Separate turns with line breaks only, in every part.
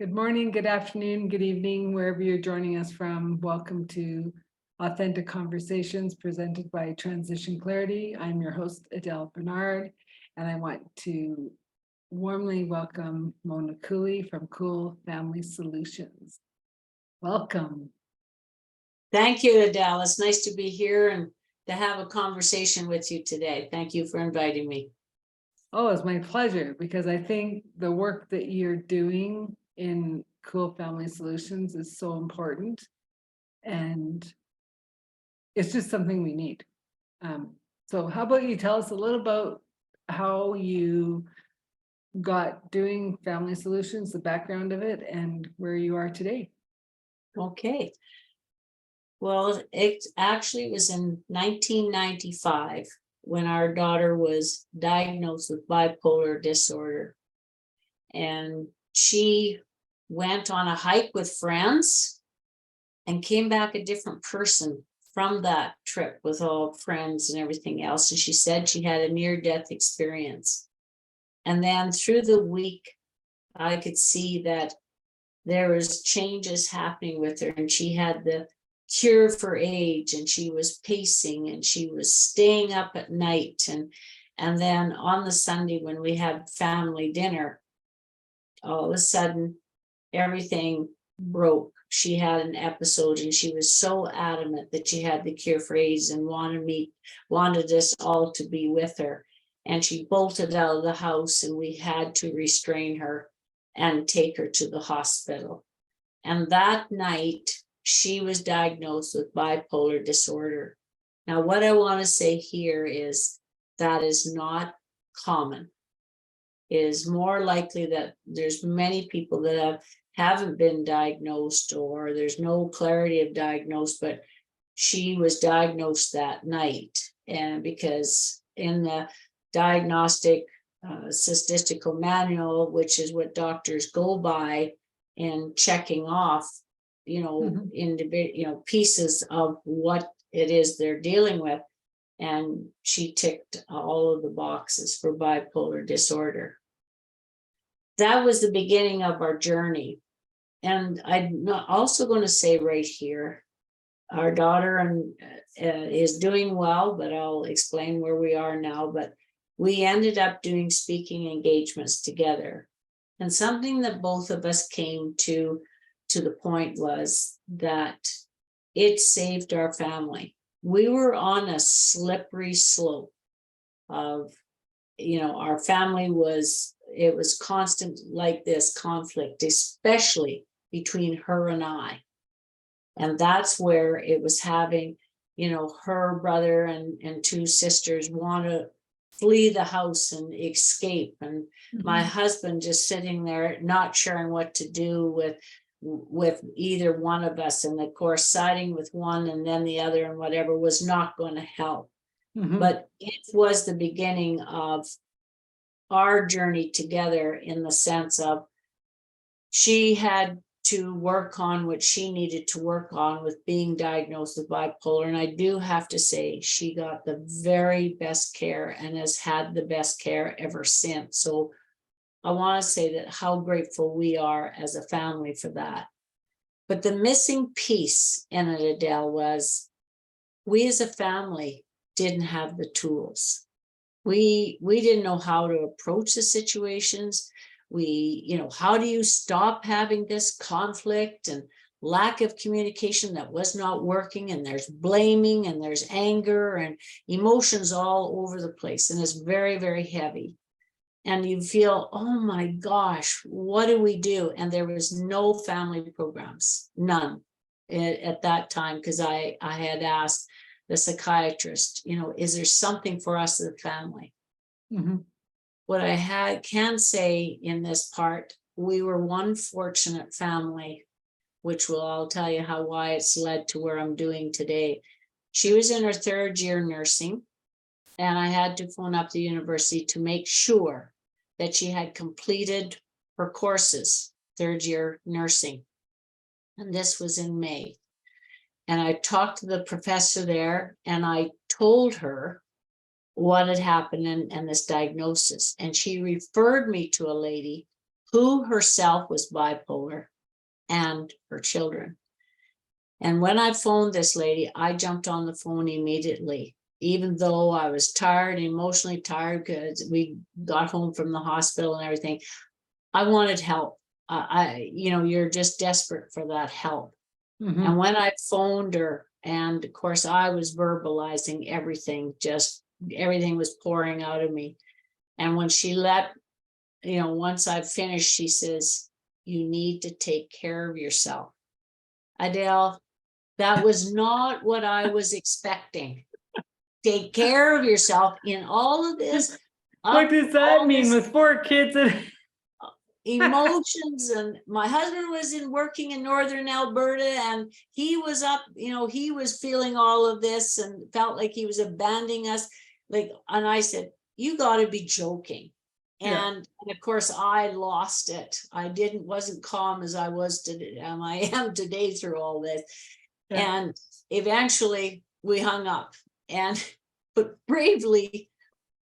Good morning, good afternoon, good evening, wherever you're joining us from. Welcome to Authentic Conversations presented by Transition Clarity. I'm your host, Adele Bernard, and I want to warmly welcome Mona Cooly from Cool Family Solutions. Welcome.
Thank you, Adele. It's nice to be here and to have a conversation with you today. Thank you for inviting me.
Oh, it's my pleasure, because I think the work that you're doing in Cool Family Solutions is so important, and it's just something we need. So how about you tell us a little about how you got doing Family Solutions, the background of it, and where you are today?
Okay. Well, it actually was in 1995 when our daughter was diagnosed with bipolar disorder. And she went on a hike with friends and came back a different person from that trip with all friends and everything else. And she said she had a near-death experience. And then through the week, I could see that there was changes happening with her, and she had the cure for age, and she was pacing, and she was staying up at night. And then on the Sunday when we had family dinner, all of a sudden everything broke. She had an episode, and she was so adamant that she had the cure for AIDS and wanted us all to be with her. And she bolted out of the house, and we had to restrain her and take her to the hospital. And that night she was diagnosed with bipolar disorder. Now, what I want to say here is that is not common. It is more likely that there's many people that haven't been diagnosed, or there's no clarity of diagnosis, but she was diagnosed that night. And because in the diagnostic statistical manual, which is what doctors go by in checking off, individual, pieces of what it is they're dealing with. And she ticked all of the boxes for bipolar disorder. That was the beginning of our journey. And I'm also going to say right here, our daughter is doing well, but I'll explain where we are now. But we ended up doing speaking engagements together. And something that both of us came to the point was that it saved our family. We were on a slippery slope of, our family was constant like this conflict, especially between her and I. And that's where it was having, her brother and two sisters want to flee the house and escape. And my husband just sitting there, not sure what to do with either one of us. And of course, siding with one and then the other and whatever was not going to help. But it was the beginning of our journey together, in the sense of she had to work on what she needed to work on with being diagnosed with bipolar. And I do have to say, she got the very best care and has had the best care ever since. So I want to say that how grateful we are as a family for that. But the missing piece in it, Adele, was we as a family didn't have the tools. We didn't know how to approach the situations. How do you stop having this conflict and lack of communication that was not working? And there's blaming and there's anger and emotions all over the place. And it's very, very heavy. And you feel, oh my gosh, what do we do? And there was no family programs, none at that time, because I had asked the psychiatrist, is there something for us as a family? What I can say in this part, we were one fortunate family, which I'll tell you why it's led to where I'm doing today. She was in her third year nursing, and I had to phone up the university to make sure that she had completed her courses, third year nursing. And this was in May. And I talked to the professor there, and I told her what had happened and this diagnosis. And she referred me to a lady who herself was bipolar and her children. And when I phoned this lady, I jumped on the phone immediately, even though I was tired, emotionally tired, because we got home from the hospital and everything. I wanted help. You're just desperate for that help.
Mhm.
And when I phoned her, and of course I was verbalizing everything, just everything was pouring out of me. And when she once I finished, she says, "You need to take care of yourself." Adele, that was not what I was expecting. Take care of yourself in all of this.
What does that
all
mean
this
with 4 kids?
emotions, and my husband was working in northern Alberta, and he was up, he was feeling all of this and felt like he was abandoning us. And I said, "You got to be joking."
Yeah.
And of course I lost it. I wasn't calm as I was today. I am today through all this.
Yeah.
And eventually we hung up, but bravely,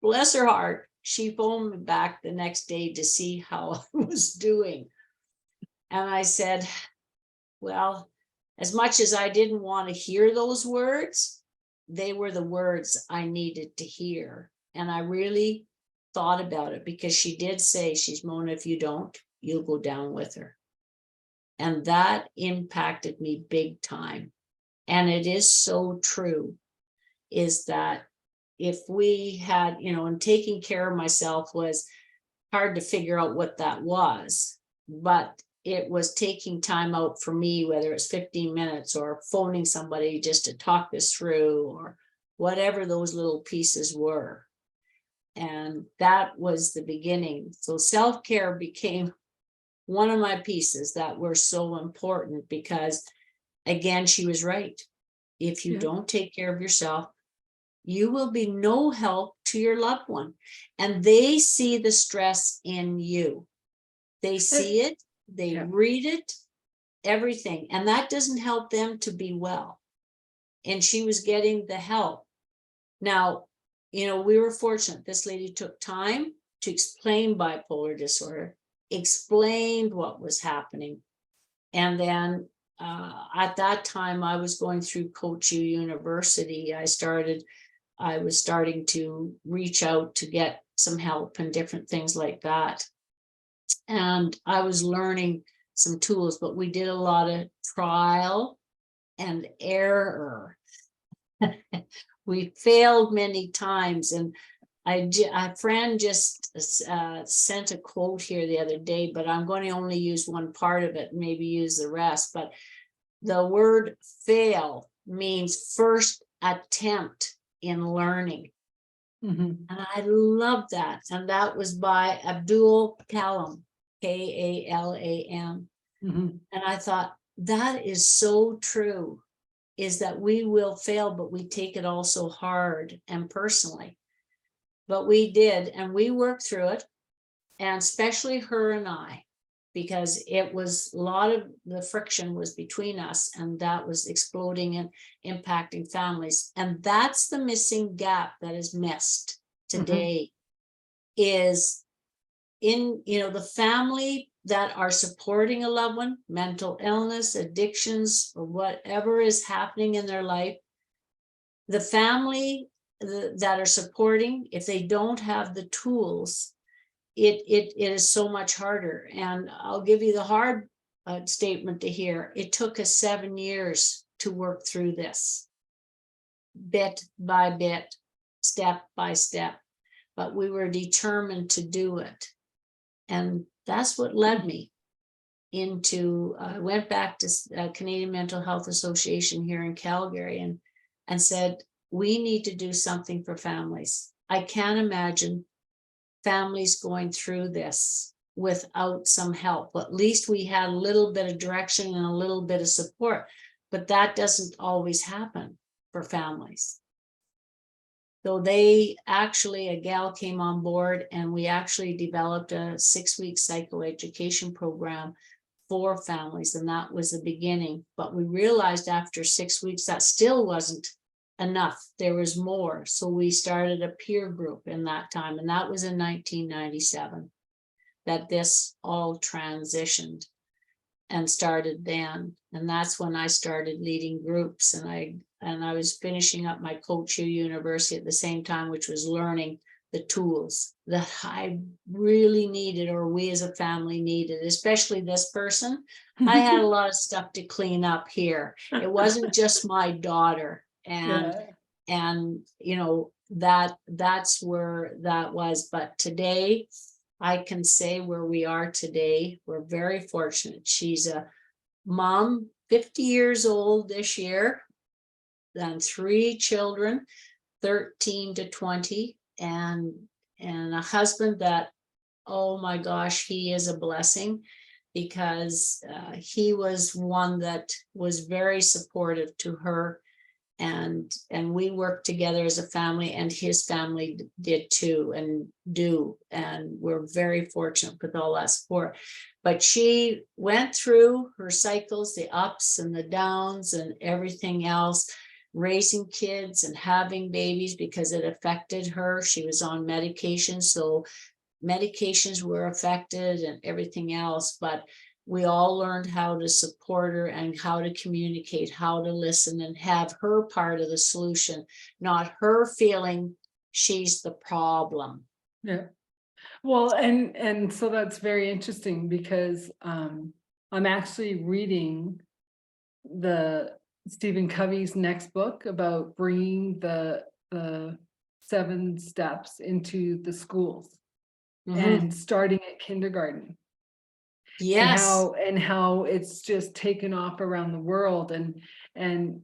bless her heart, she phoned me back the next day to see how I was doing. And I said, well, as much as I didn't want to hear those words, they were the words I needed to hear. And I really thought about it, because she did say, she's, "Mona, if you don't, you'll go down with her." And that impacted me big time. And it is so true, is that if we had, and taking care of myself was hard to figure out what that was, but it was taking time out for me, whether it's 15 minutes or phoning somebody just to talk this through, or whatever those little pieces were. And that was the beginning. So self-care became one of my pieces that were so important, because again, she was right. If you
Yeah.
don't take care of yourself, you will be no help to your loved one. And they see the stress in you. They see it, they
Yeah.
read it, everything. And that doesn't help them to be well. And she was getting the help. Now, we were fortunate. This lady took time to explain bipolar disorder, explained what was happening. And then at that time, I was going through Coach U University. I was starting to reach out to get some help and different things like that. And I was learning some tools, but we did a lot of trial and error. We failed many times. And a friend just sent a quote here the other day, but I'm going to only use one part of it, maybe use the rest. But the word fail means first attempt in learning.
Mhm.
And I love that. And that was by Abdul Kalam, Kalam.
Mhm.
And I thought, that is so true, is that we will fail, but we take it all so hard and personally. But we did, and we worked through it, and especially her and I, because it was a lot of the friction was between us, and that was exploding and impacting families. And that's the missing gap that is missed today, is in, the family that are supporting a loved one, mental illness, addictions, or whatever is happening in their life. The family that are supporting, if they don't have the tools, it is so much harder. And I'll give you the hard statement to hear. It took us 7 years to work through this, bit by bit, step by step, but we were determined to do it. And that's what led me into, I went back to Canadian Mental Health Association here in Calgary and said, we need to do something for families. I can't imagine families going through this without some help. At least we had a little bit of direction and a little bit of support, but that doesn't always happen for families. So they actually, a gal came on board, and we actually developed a 6-week psychoeducation program for families, and that was the beginning. But we realized after 6 weeks that still wasn't enough. There was more. So we started a peer group in that time, and that was in 1997. that this all transitioned and started then. And that's when I started leading groups, and I was finishing up my Coach U University at the same time, which was learning the tools that I really needed, or we as a family needed, especially this person. I had a lot of stuff to clean up here. It wasn't just my daughter. And you know, that's where that was. But today I can say where we are today, we're very fortunate. She's a mom, 50 years old this year, and 3 children, 13 to 20, and a husband that, oh my gosh, he is a blessing, because he was one that was very supportive to her, and we worked together as a family, and his family did too, and we're very fortunate with all that support. But she went through her cycles, the ups and the downs and everything else, raising kids and having babies, because it affected her. She was on medication, so medications were affected and everything else, but we all learned how to support her and how to communicate, how to listen, and have her part of the solution, not her feeling she's the problem.
Yeah. Well, and so that's very interesting, because I'm actually reading the Stephen Covey's next book about bringing the 7 steps into the schools and starting at kindergarten.
Yes.
And how it's just taken off around the world, and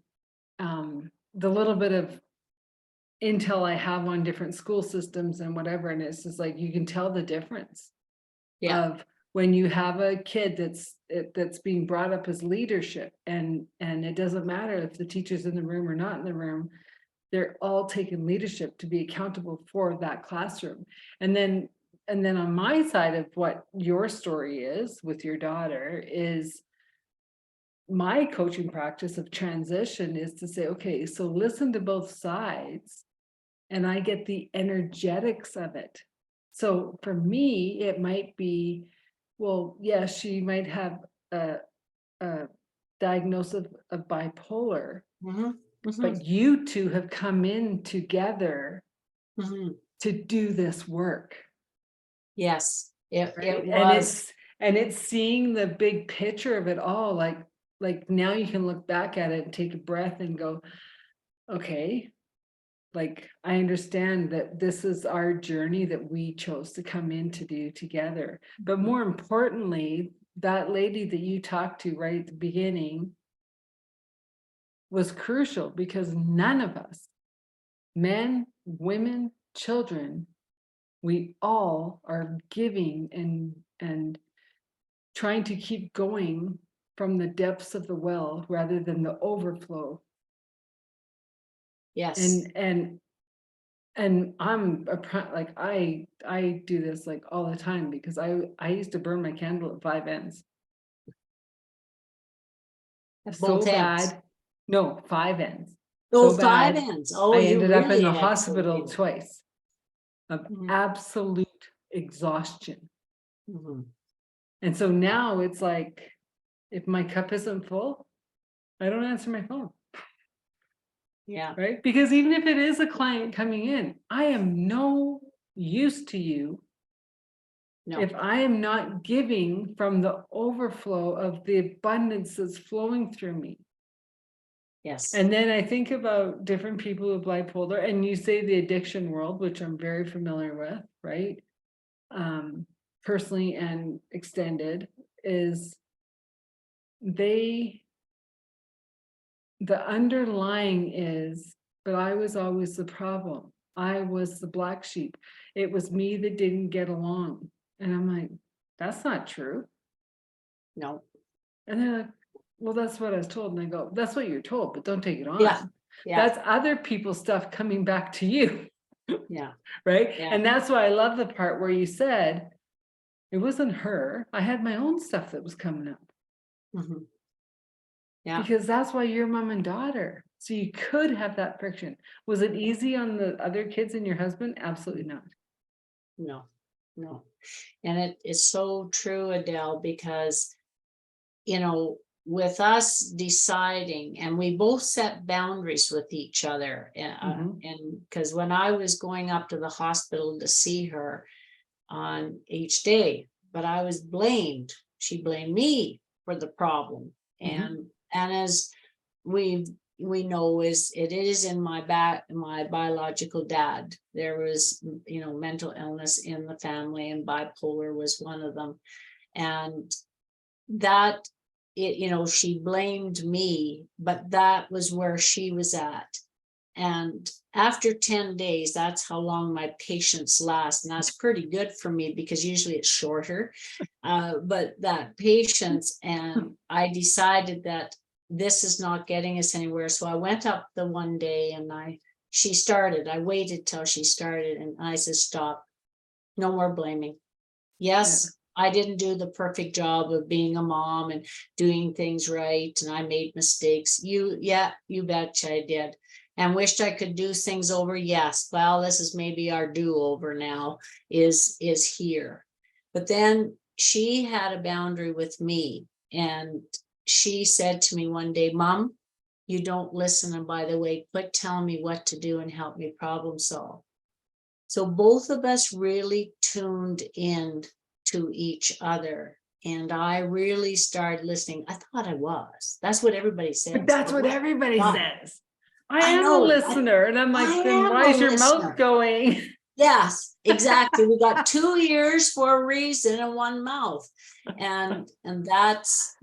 the little bit of intel I have on different school systems and whatever, and it's just like you can tell the difference of when you have a kid that's being brought up as leadership, and it doesn't matter if the teacher's in the room or not in the room, they're all taking leadership to be accountable for that classroom. And then on my side of what your story is with your daughter, is my coaching practice of transition is to say, okay, so listen to both sides, and I get the energetics of it. So for me, it might be, well, yes, she might have a diagnosis of bipolar, but you two have come in together to do this work.
Yes, it
And
was.
it's seeing the big picture of it all, like now you can look back at it and take a breath and go, okay, like I understand that this is our journey that we chose to come in to do together. But more importantly, that lady that you talked to right at the beginning was crucial, because none of us, men, women, children, we all are giving and trying to keep going from the depths of the well rather than the overflow.
Yes.
And I'm like I do this like all the time, because I used to burn my candle at 5 ends.
At
So
both ends.
bad. No, 5 ends.
Oh,
So
5
bad.
ends. Oh,
I
you
ended up in
really
the
had
hospital
surgery.
twice of absolute exhaustion. And so now it's like, if my cup isn't full, I don't answer my phone.
Yeah.
Right? Because even if it is a client coming in, I am no use to you if I am not giving from the overflow of the abundance that's flowing through me.
Yes.
And then I think about different people with bipolar, and you say the addiction world, which I'm very familiar with, right? Personally and extended, is the underlying is, but I was always the problem. I was the black sheep. It was me that didn't get along. And I'm like, that's not true.
No.
And they're like, well, that's what I was told. And I go, that's what you're told, but don't take it on.
Yeah.
That's other people's stuff coming back to you.
Yeah.
Right.
Yeah.
And that's why I love the part where you said, it wasn't her. I had my own stuff that was coming up. Yeah. Because that's why you're mom and daughter. So you could have that friction. Was it easy on the other kids and your husband? Absolutely not.
No. no. And it is so true, Adele, because, you know, with us deciding, and we both set boundaries with each other.
Mhm.
And because when I was going up to the hospital to see her on each day, but I was blamed. She blamed me for the problem.
Mhm.
And as we know, is it is in my my biological dad. There was, you know, mental illness in the family, and bipolar was one of them. And that, it, you know, she blamed me, but that was where she was at. And after 10 days, that's how long my patience lasts. And that's pretty good for me because usually it's shorter. But that patience, and I decided that this is not getting us anywhere. So I went up the one day and she started, I waited till she started and I said, stop, no more blaming.
Yeah.
Yes, I didn't do the perfect job of being a mom and doing things right, and I made mistakes. Yeah, you betcha I did. And wished I could do things over. Yes, well, this is maybe our do-over now, is here. But then she had a boundary with me, and she said to me one day, Mom, you don't listen. And by the way, quit telling me what to do and help me problem solve. So both of us really tuned in to each other. And I really started listening. I thought I was. That's what everybody says.
But that's
But
what everybody
not.
says. I
I
am a
know.
listener. And I'm
I
like, then
am
why
a
is your mouth
listener.
going?
Yes, exactly. We got 2 ears for a reason and one mouth. And that's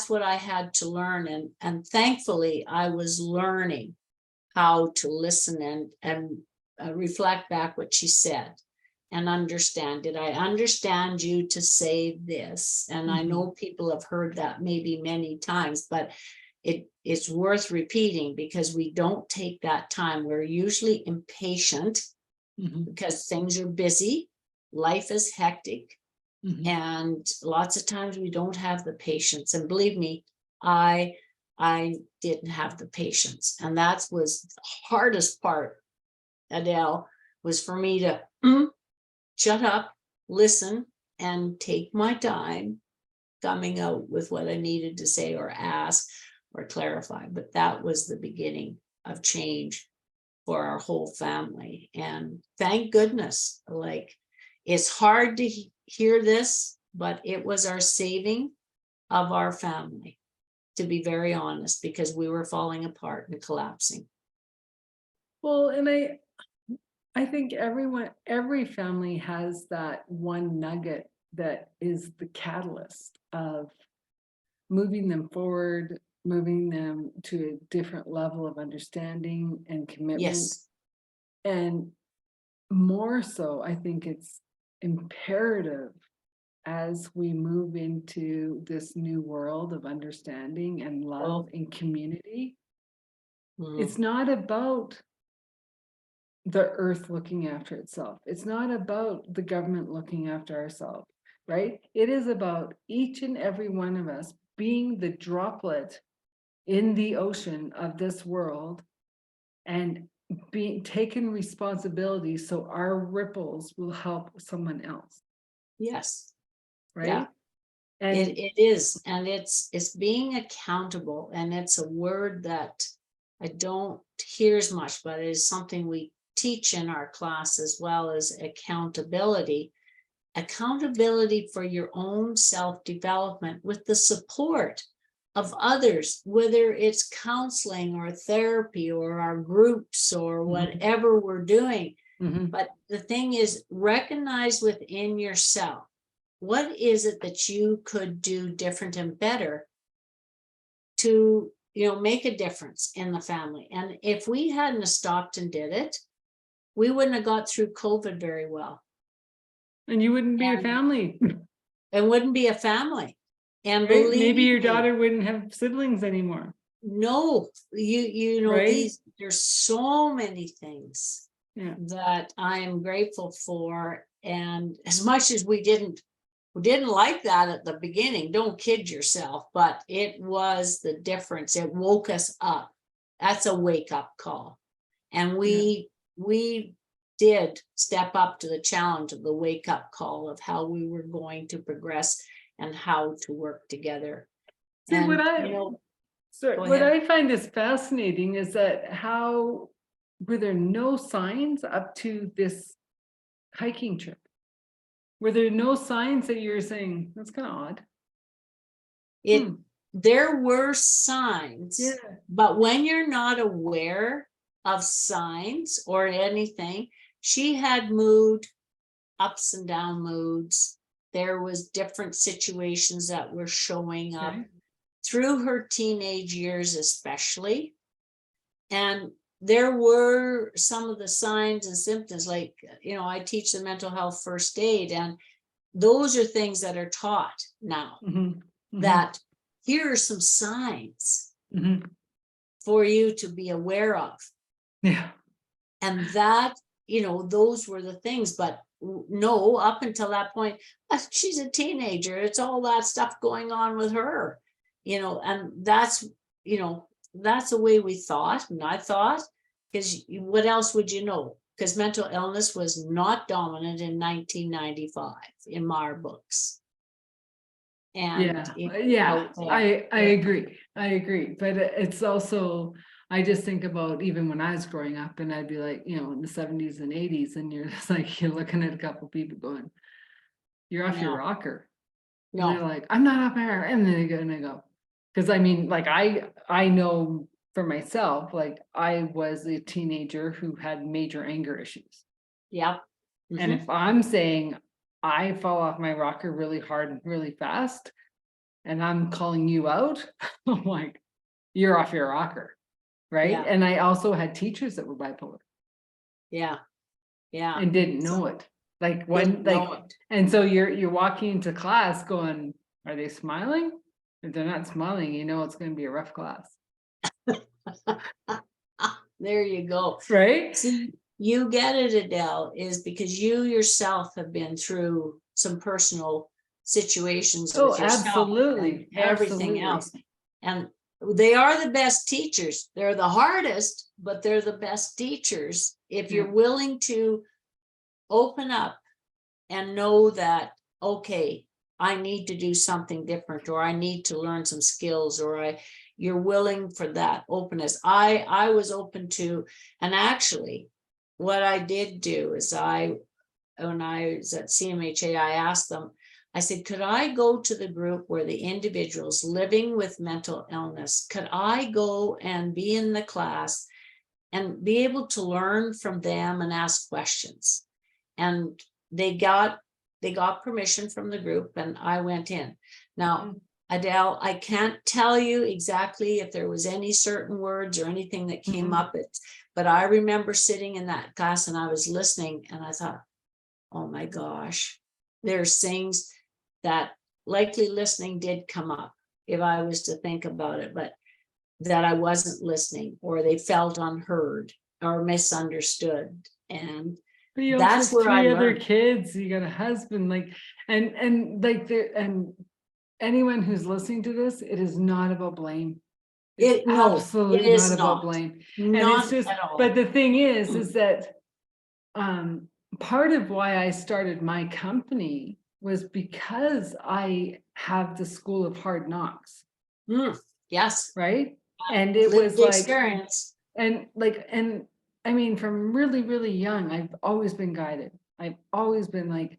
what I had to learn. And thankfully I was learning how to listen and reflect back what she said and understand. Did I understand you to say this? And I know people have heard that maybe many times, but it's worth repeating because we don't take that time. We're usually impatient because things are busy, life is hectic, and lots of times we don't have the patience. And believe me, I didn't have the patience, and that was the hardest part, Adele, was for me to shut up, listen, and take my time coming out with what I needed to say or ask or clarify. But that was the beginning of change for our whole family. And thank goodness, like, it's hard to hear this, but it was our saving of our family, to be very honest, because we were falling apart and collapsing.
Well, and I think every family has that one nugget that is the catalyst of moving them forward, moving them to a different level of understanding and commitment.
Yes.
And more so, I think it's imperative as we move into this new world of understanding and love and community. It's not about the earth looking after itself. It's not about the government looking after ourselves, right? It is about each and every one of us being the droplet in the ocean of this world and being taken responsibility so our ripples will help someone else.
Yes.
Right.
Yeah.
And
it is, and it's being accountable, and it's a word that I don't hear as much, but it is something we teach in our class, as well as accountability for your own self-development with the support of others, whether it's counseling or therapy or our groups or whatever we're doing. But the thing is, recognize within yourself, what is it that you could do different and better to, you know, make a difference in the family? And if we hadn't have stopped and did it, we wouldn't have got through COVID very well.
And you wouldn't be a family.
It wouldn't be a family. And
right?
believe
Maybe your
me,
daughter wouldn't have siblings anymore.
No, you know,
right?
There's so many things
yeah.
that I'm grateful for. And as much as we didn't like that at the beginning, don't kid yourself, but it was the difference. It woke us up. That's a wake up call. And we did step up to the challenge of the wake up call of how we were going to progress and how to work together.
See,
And,
what
you know,
sorry,
go
what
ahead.
I find is fascinating is that how were there no signs up to this hiking trip? Were there no signs that you're saying, that's kind of odd?
It,
Hmm.
there were signs,
Yeah.
but when you're not aware of signs or anything, she had mood, ups and down moods. There was different situations that were showing up
Okay.
through her teenage years, especially. And there were some of the signs and symptoms, like, you know, I teach the mental health first aid, and those are things that are taught now,
Mhm, mhm,
that here are some signs
mhm.
for you to be aware of.
Yeah.
And that, you know, those were the things. But no, up until that point, she's a teenager. It's all that stuff going on with her, you know, and that's, you know, that's the way we thought. And I thought, because what else would you know? Because mental illness was not dominant in 1995 in my books. And,
Yeah,
you know,
yeah,
out there.
I agree. I agree. But it's also, I just think about even when I was growing up and I'd be like, you know, in the 70s and 80s, and you're just like, you're looking at a couple people going, you're off your
No,
rocker. And they're
no,
like, I'm not off my rocker. And then they go, because I mean, like I know for myself, like I was a teenager who had major anger issues.
yeah.
And
Mhm.
if I'm saying I fall off my rocker really hard and really fast, and I'm calling you out, I'm like, you're off your rocker, right?
Yeah,
And I also had teachers that were bipolar
yeah, yeah.
and didn't know it. Like
Didn't
when,
know
like,
it.
and so you're walking into class going, are they smiling? If they're not smiling, you know it's going to be a rough class,
There you go.
right?
See, you get it, Adele, is because you yourself have been through some personal situations
Oh,
with yourself and
absolutely,
everything
absolutely.
else. And they are the best teachers. They're the hardest, but they're the best teachers if
Yeah.
you're willing to open up and know that, okay, I need to do something different, or I need to learn some skills, or you're willing for that openness. I was open to, and actually what I did do is when I was at CMHA, I asked them, I said, could I go to the group where the individuals living with mental illness, could I go and be in the class and be able to learn from them and ask questions? And they got permission from the group, and I went in. Now,
Mhm.
Adele, I can't tell you exactly if there was any certain words or anything that came
Mhm.
up, but I remember sitting in that class and I was listening and I thought, oh my gosh, there's things that likely listening did come up if I was to think about it, but that I wasn't listening, or they felt unheard or misunderstood. And
But you also
that's
have
where I
three other
learned.
kids, you got a husband, like, and like there, and anyone who's listening to this, it is not about blame. It's
No, it
absolutely not
is
about
not.
blame. And it's
Not
just,
at
but
all.
the thing is that um part of why I started my company was because I have the school of hard knocks,
Yes,
right? And it was
lived
like,
experience.
and I mean, from really, really young, I've always been guided. I've always been like,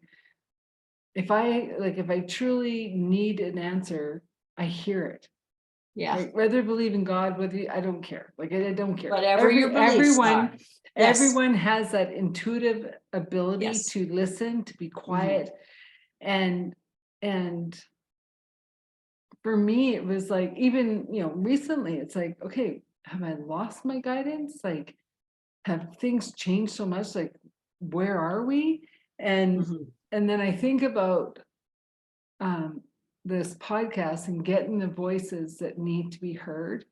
if I truly need an answer, I hear it.
Yeah,
Right? Whether you believe in God, I don't care. Like I don't care.
whatever your beliefs are. Yes,
Everyone has that intuitive ability
yes.
to listen, to be
Mhm.
quiet. And and for me, it was like, even, recently, it's like, okay, have I lost my guidance? Like, have things changed so much? Like, where are we? And
Mhm.
and then I think about um this podcast and getting the voices that need to be heard,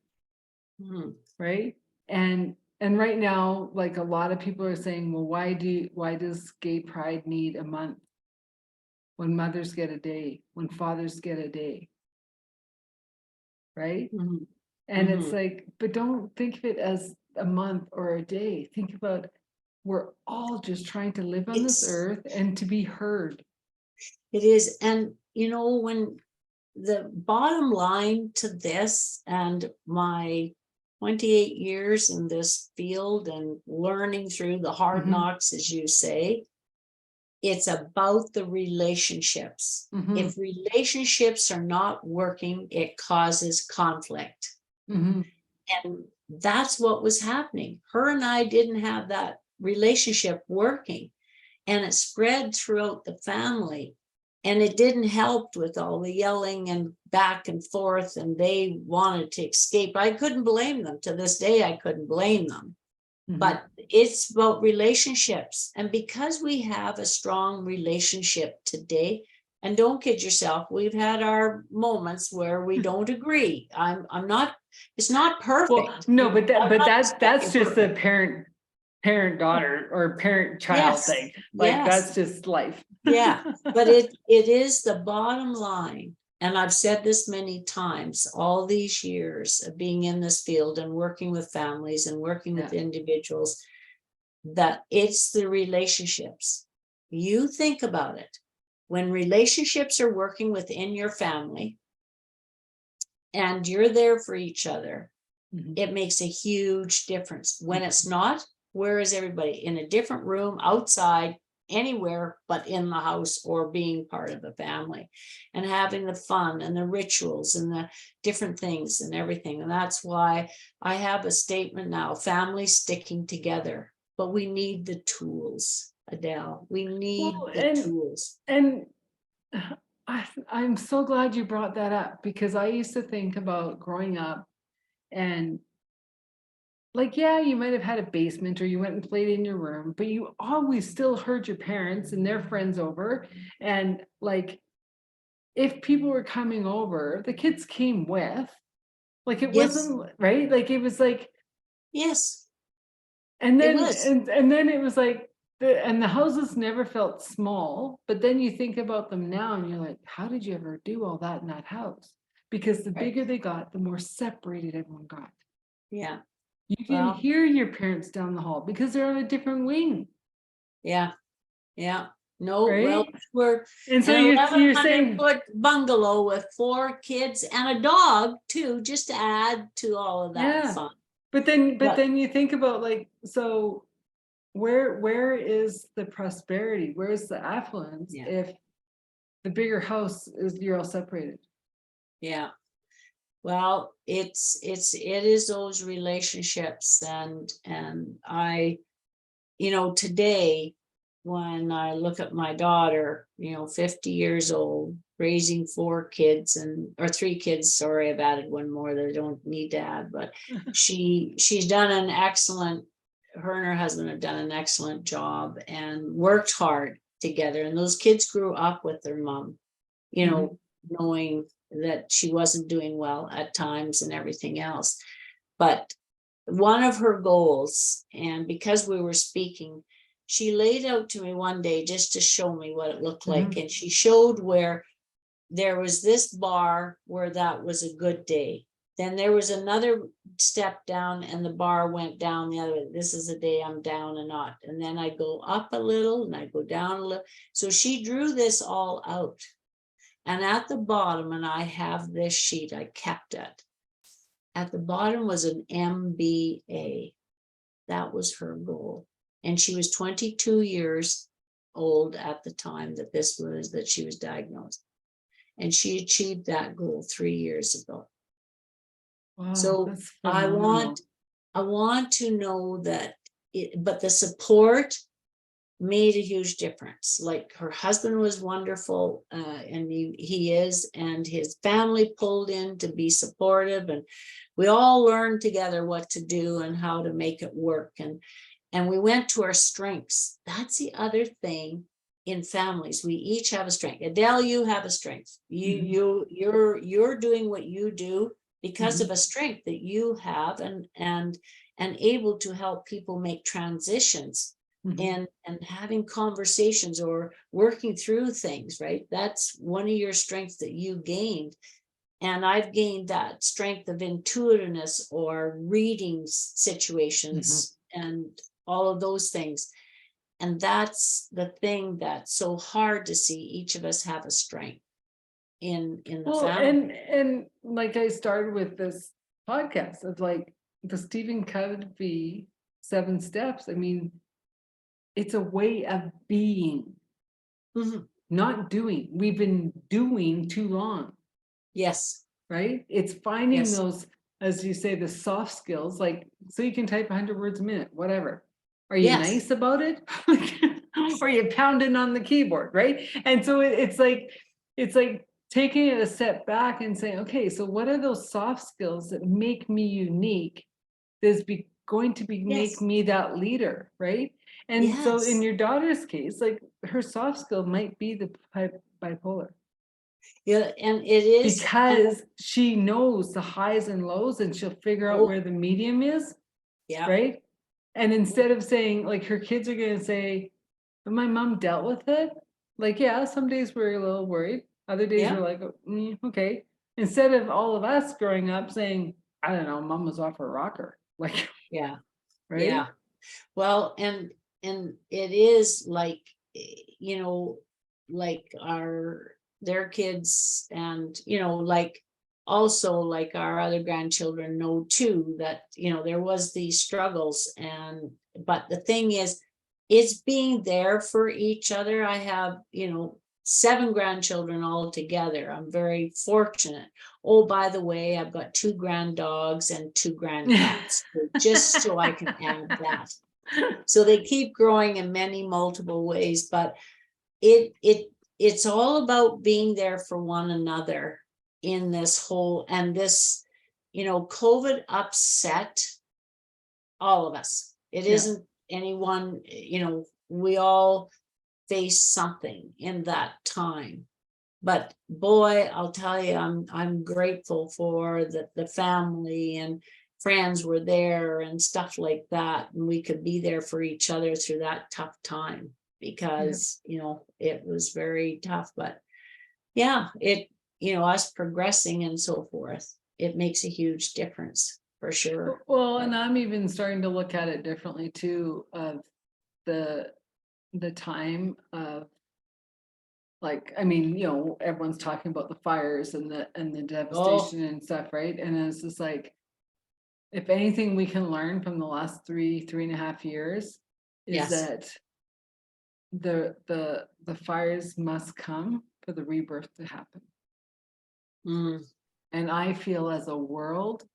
Mhm.
right? And right now, like, a lot of people are saying, well, why does gay pride need a month when mothers get a day, when fathers get a day, right?
Mhm.
And it's
Mhm.
like, but don't think of it as a month or a day. Think about we're all just trying to live on this
It's,
earth and to be heard.
it is. And, you know, when the bottom line to this, and my 28 years in this field and learning through the hard
Mhm.
knocks, as you say, it's about the relationships.
Mhm.
If relationships are not working, it causes conflict.
Mhm.
And that's what was happening. Her and I didn't have that relationship working, and it spread throughout the family. And it didn't help with all the yelling and back and forth, and they wanted to escape. I couldn't blame them. To this day, I couldn't blame them.
Mhm.
But it's about relationships. And because we have a strong relationship today, and don't kid yourself, we've had our moments where we don't agree. I'm not, it's not
Well,
perfect.
no, but
I'm not
that's
expecting
just a
perfect.
parent daughter or parent child
Yes,
thing. Like that's
yes,
just life.
yeah. But it is the bottom line. And I've said this many times, all these years of being in this field and working with families and working with
Yeah.
individuals, that it's the relationships. You think about it. When relationships are working within your family and you're there for each other,
Mhm.
it makes a huge difference. When it's not, where is everybody? In a different room, outside, anywhere but in the house, or being part of the family and having the fun and the rituals and the different things and everything. And that's why I have a statement now: families sticking together. But we need the tools, Adele. We need
Well,
the tools.
and I'm so glad you brought that up, because I used to think about growing up and like, yeah, you might have had a basement or you went and played in your room, but you always still heard your parents and their friends over. And like, if people were coming over, the kids came with, like, it
Yes,
wasn't right. Like, it was like,
yes,
and
it
then,
was.
and then it was like, and the houses never felt small, but then you think about them now and you're like, how did you ever do all that in that house? Because the
Right.
bigger they got, the more separated everyone got.
Yeah.
You didn't
Well,
hear your parents down the hall because they're on a different wing,
yeah. Yeah. No, well,
right?
we're
And so
an
you're
1,100
saying,
foot bungalow with 4 kids and a dog too, just to add to all of that
yeah.
fun.
But
But
then you think about, like, so where is the prosperity? Where's the affluence
yeah,
if the bigger house is, you're all separated?
yeah. Well, it is those relationships. And I, you know, today, when I look at my daughter, you know, 50 years old, raising 4 kids, or 3 kids, sorry, I've added one more that I don't need to add, but she's done an excellent, her and her husband have done an excellent job and worked hard together. And those kids grew up with their mom, you
Mhm.
know, knowing that she wasn't doing well at times and everything else. But one of her goals, and because we were speaking, she laid out to me one day just to show me what it looked like.
Mhm.
And she showed where there was this bar where that was a good day. Then there was another step down and the bar went down the other way. This is a day I'm down and not. And then I go up a little and I go down a little. So she drew this all out. And at the bottom, and I have this sheet, I kept it. At the bottom was an MBA. That was her goal. And she was 22 years old at the time that she was diagnosed. And she achieved that goal 3 years ago.
Wow,
So
that's
I
phenomenal.
want to know that but the support made a huge difference. Like, her husband was wonderful, and he is, and his family pulled in to be supportive, and we all learned together what to do and how to make it work. And we went to our strengths. That's the other thing in families. We each have a strength. Adele, you have a strength.
Mhm.
You're doing what you do because
Mhm.
of a strength that you have, and able to help people make transitions
Mhm.
and having conversations or working through things, right? That's one of your strengths that you gained. And I've gained that strength of intuitiveness or reading
Mhm.
situations. And all of those things. And that's the thing that's so hard to see. Each of us have a strength in the
Well,
family.
and like I started with this podcast of like the Stephen Covey 7 steps. I mean, it's a way of being,
Mhm.
not doing. We've been doing too long,
Yes,
right? It's finding
yes,
those, as you say, the soft skills, like so you can type 100 words a minute, whatever. Are you
yes,
nice about it? Or you pounding on the keyboard, right? And so it's like taking it a step back and saying, okay, so what are those soft skills that make me unique? There's going to be make
yes,
me that leader, right? And so in
yes.
your daughter's case, like her soft skill might be the bipolar
Yeah, and it is, and
because she knows the highs and lows and she'll figure out
oh,
where the medium is,
yeah,
right? And instead of saying, like, her kids are going to say, but my mom dealt with it. Like, yeah, some days we're a little worried. Other days
yeah,
we're like, okay. Instead of all of us growing up saying, I don't know, mom was off her rocker. Like,
yeah,
right?
yeah. Well, and it is like, like their kids, and like also like our other grandchildren know too that there was these struggles. And but the thing is, it's being there for each other. I have 7 grandchildren all together. I'm very fortunate. Oh, by the way, I've got 2 grand dogs and 2 grand cats, just so I can add that. So they keep growing in many multiple ways, but it's all about being there for one another in this whole, and this COVID upset all of us. It
Yeah.
isn't anyone, we all face something in that time. But boy, I'll tell you, I'm grateful for the family and friends were there and stuff like that, and we could be there for each other through that tough time,
Yeah.
because it was very tough. But yeah, us progressing and so forth, it makes a huge difference for sure.
Well,
But
and I'm even starting to look at it differently too, of the time of, like, I mean, everyone's talking about the fires and the
oh,
devastation and stuff, right? And it's just like, if anything we can learn from the last 3.5 years is
yes.
that the fires must come for the rebirth to happen.
Mm,
And I feel as a world,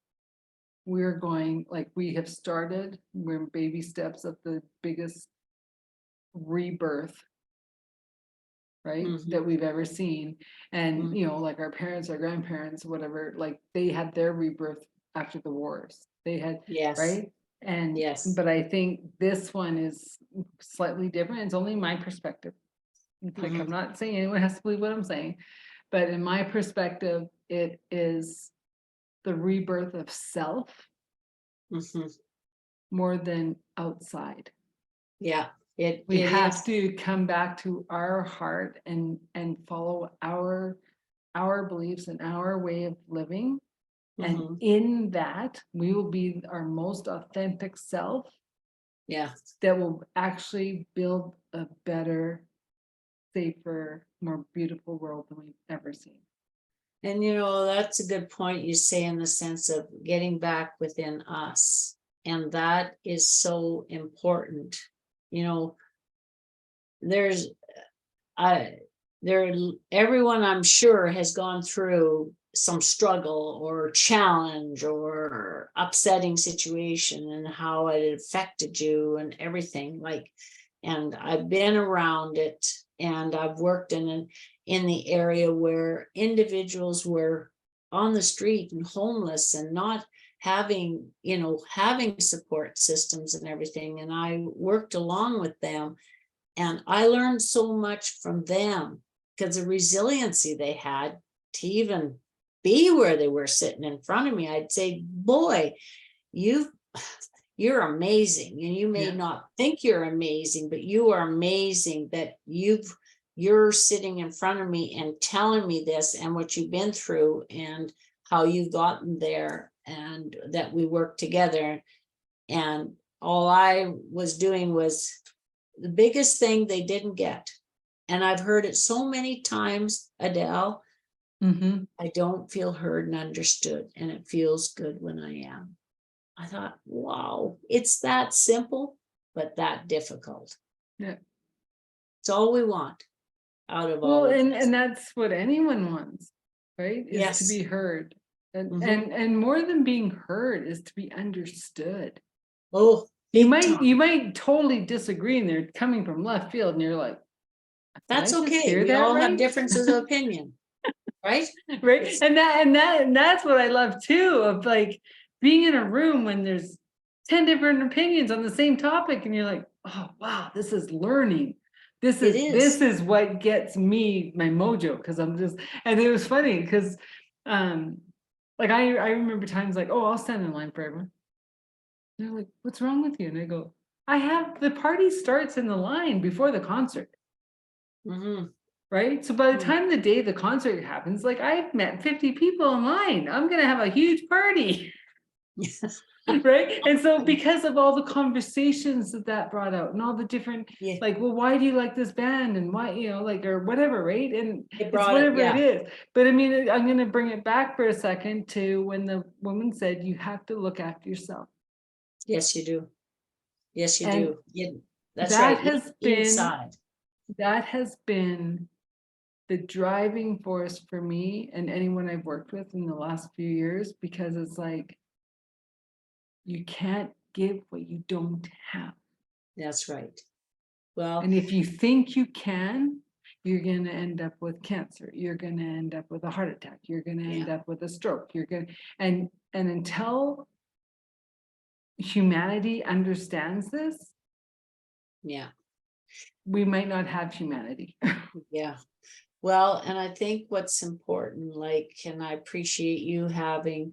we're going, like, we have started, we're in baby steps of the biggest rebirth, right,
mhm,
that we've ever seen. And
mhm.
like our parents, our grandparents, whatever, like they had their rebirth after the wars. They had,
Yes,
right? And
yes.
but I think this one is slightly different. It's only my perspective. Like, I'm
Mhm,
not saying anyone has to believe what I'm saying, but in my perspective, it is the rebirth of self
mhm.
more than outside.
Yeah,
We
it
have
is.
to come back to our heart and follow our beliefs and our way of living. And
Mhm.
in that, we will be our most authentic self
Yeah.
that will actually build a better, safer, more beautiful world than we've ever seen.
And that's a good point you say, in the sense of getting back within us. And that is so important. You know, there's I there everyone, I'm sure, has gone through some struggle or challenge or upsetting situation, and how it affected you and everything, like, and I've been around it, and I've worked in the area where individuals were on the street and homeless and not having support systems and everything, and I worked along with them. And I learned so much from them, because the resiliency they had to even be where they were sitting in front of me. I'd say, boy, you you're amazing. And you may
Yeah.
not think you're amazing, but you are amazing that you're sitting in front of me and telling me this and what you've been through and how you've gotten there, and that we work together. And all I was doing was the biggest thing they didn't get. And I've heard it so many times, Adele,
Mhm.
I don't feel heard and understood, and it feels good when I am. I thought, wow, it's that simple, but that difficult.
Yeah.
It's all we want out of
Well,
all of
and
this.
that's what anyone wants, right? Is to
Yes.
be heard. And
Mhm.
and more than being heard is to be understood.
Oh,
You
big
might
time.
you might totally disagree and they're coming from left field and you're like, did I
That's
just
okay.
hear
We
that
all have
right?
differences of opinion, right?
Right.
It's-
And that's what I love too, of like being in a room when there's 10 different opinions on the same topic and you're like, oh wow, this is learning. This
It
this
is.
is what gets me my mojo, because I'm just, and it was funny because like I remember times like, oh, I'll stand in line for everyone. They're like, what's wrong with you? And I go, I have, the party starts in the line before the concert.
Mhm.
Right. So by the
Mm.
time the day the concert happens, like I've met 50 people in line. I'm going to have a huge party. Right. And so because of all the conversations that brought out and all the different,
Yeah,
like, well, why do you like this band and why, you know, like, or whatever. Right. And
it
it's
brought it.
whatever it
Yeah.
is. But I mean, I'm going to bring it back for a second to when the woman said, you have to look after yourself.
Yes, you do. Yes, you
And
do. Yeah, that's
that
right.
has been,
Inside.
that has been the driving force for me and anyone I've worked with in the last few years, because it's like, you can't give what you don't have.
That's right. Well,
And if you think you can, you're going to end up with cancer. You're going to end up with a heart attack. You're going to end
yeah,
up with a stroke. You're going to, and until humanity understands this,
yeah,
we might not have humanity.
yeah. Well, and I think what's important, like, and I appreciate you having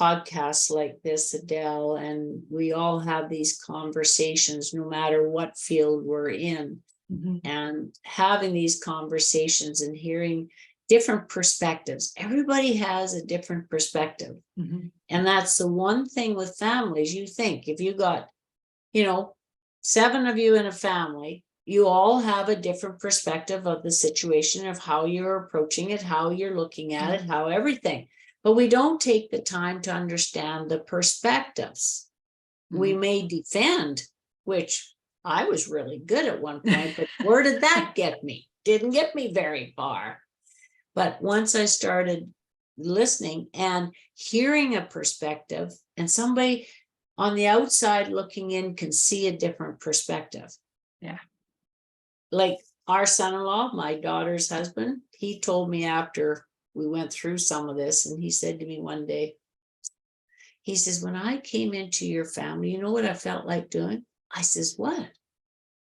podcasts like this, Adele, and we all have these conversations no matter what field we're in.
Mhm.
And having these conversations and hearing different perspectives. Everybody has a different perspective.
Mhm.
And that's the one thing with families. You think if you got, 7 of you in a family, you all have a different perspective of the situation, of how you're approaching it, how you're looking at it, how everything. But we don't take the time to understand the perspectives. We may defend, which I was really good at one point, but where did that get me? Didn't get me very far. But once I started listening and hearing a perspective, and somebody on the outside looking in can see a different perspective.
Yeah.
Like our son-in-law, my daughter's husband, he told me after we went through some of this, and he said to me one day, he says, when I came into your family, you know what I felt like doing? I says, what?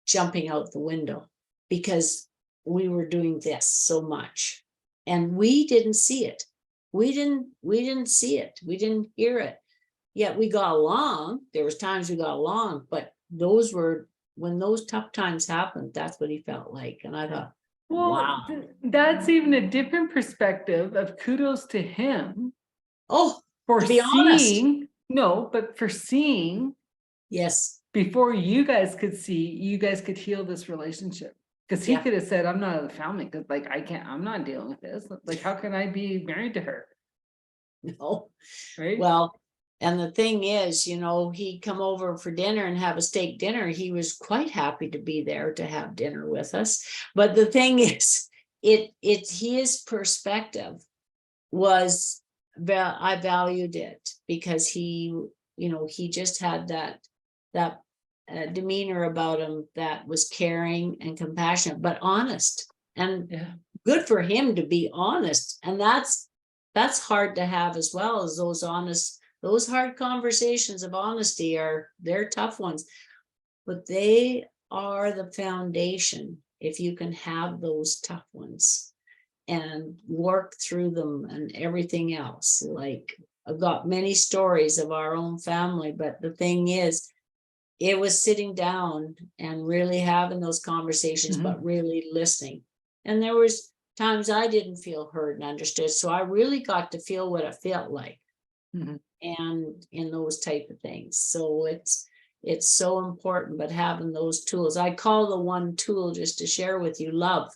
Jumping out the window, because we were doing this so much and we didn't see it. We didn't see it. We didn't hear it. Yet we got along. There was times we got along, but those were, when those tough times happened, that's what he felt like. And I thought,
Well,
wow.
that's even a different perspective of kudos to him
Oh,
for
to be honest.
seeing, no, but for seeing
Yes.
before you guys could see, you guys could heal this relationship. Because he
Yeah.
could have said, I'm not of the family, because like I can't, I'm not dealing with this. Like, how can I be married to her?
No.
Right.
Well, and the thing is, he'd come over for dinner and have a steak dinner. He was quite happy to be there to have dinner with us. But the thing is, it's his perspective was, I valued it because he just had that demeanor about him that was caring and compassionate, but honest. And
Yeah.
good for him to be honest. And that's hard to have, as well as those hard conversations of honesty they're tough ones, but they are the foundation. If you can have those tough ones and work through them and everything else. Like, I've got many stories of our own family, but the thing is, it was sitting down and really having those conversations, but really listening. And there was times I didn't feel heard and understood. So I really got to feel what it felt like.
Mhm.
And in those type of things. So it's so important, but having those tools, I call the one tool just to share with you, love,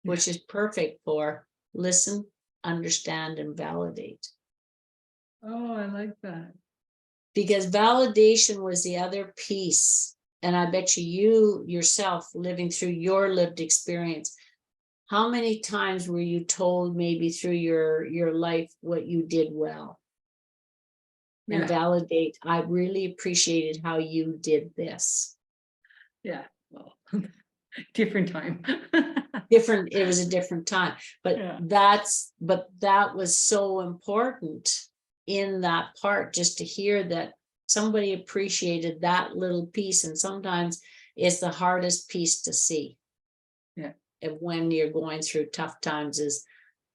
which is perfect for listen, understand, and validate.
Oh, I like that.
Because validation was the other piece. And I bet you yourself, living through your lived experience, how many times were you told maybe through your life what you did well? And
Yeah.
validate, I really appreciated how you did this.
Yeah. Well, different time.
Different, it was a different time, but
Yeah.
that was so important in that part, just to hear that somebody appreciated that little piece. And sometimes it's the hardest piece to see.
Yeah.
And when you're going through tough times, is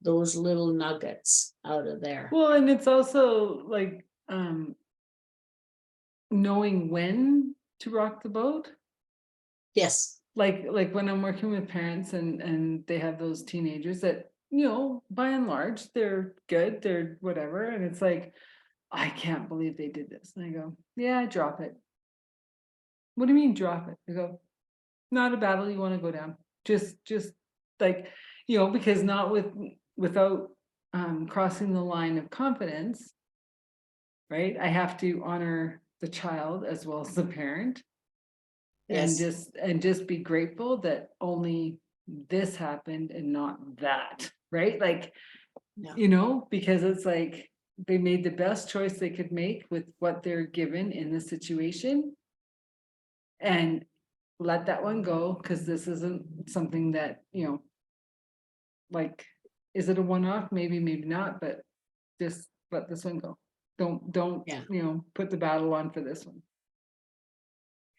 those little nuggets out of there.
Well, and it's also like knowing when to rock the boat.
Yes.
Like when I'm working with parents and they have those teenagers that, you know, by and large, they're good, they're whatever. And it's like, I can't believe they did this. And I go, yeah, drop it. What do you mean drop it? I go, not a battle you want to go down. Just like, you know, because not without crossing the line of confidence, right? I have to honor the child as well as the parent. And
Yes.
just be grateful that only this happened and not that, right? Like,
Yeah.
you know, because it's like they made the best choice they could make with what they're given in the situation, and let that one go, because this isn't something that, you know, like, is it a one-off? Maybe not, but just let this one go. Don't
Yeah.
you know, put the battle on for this one.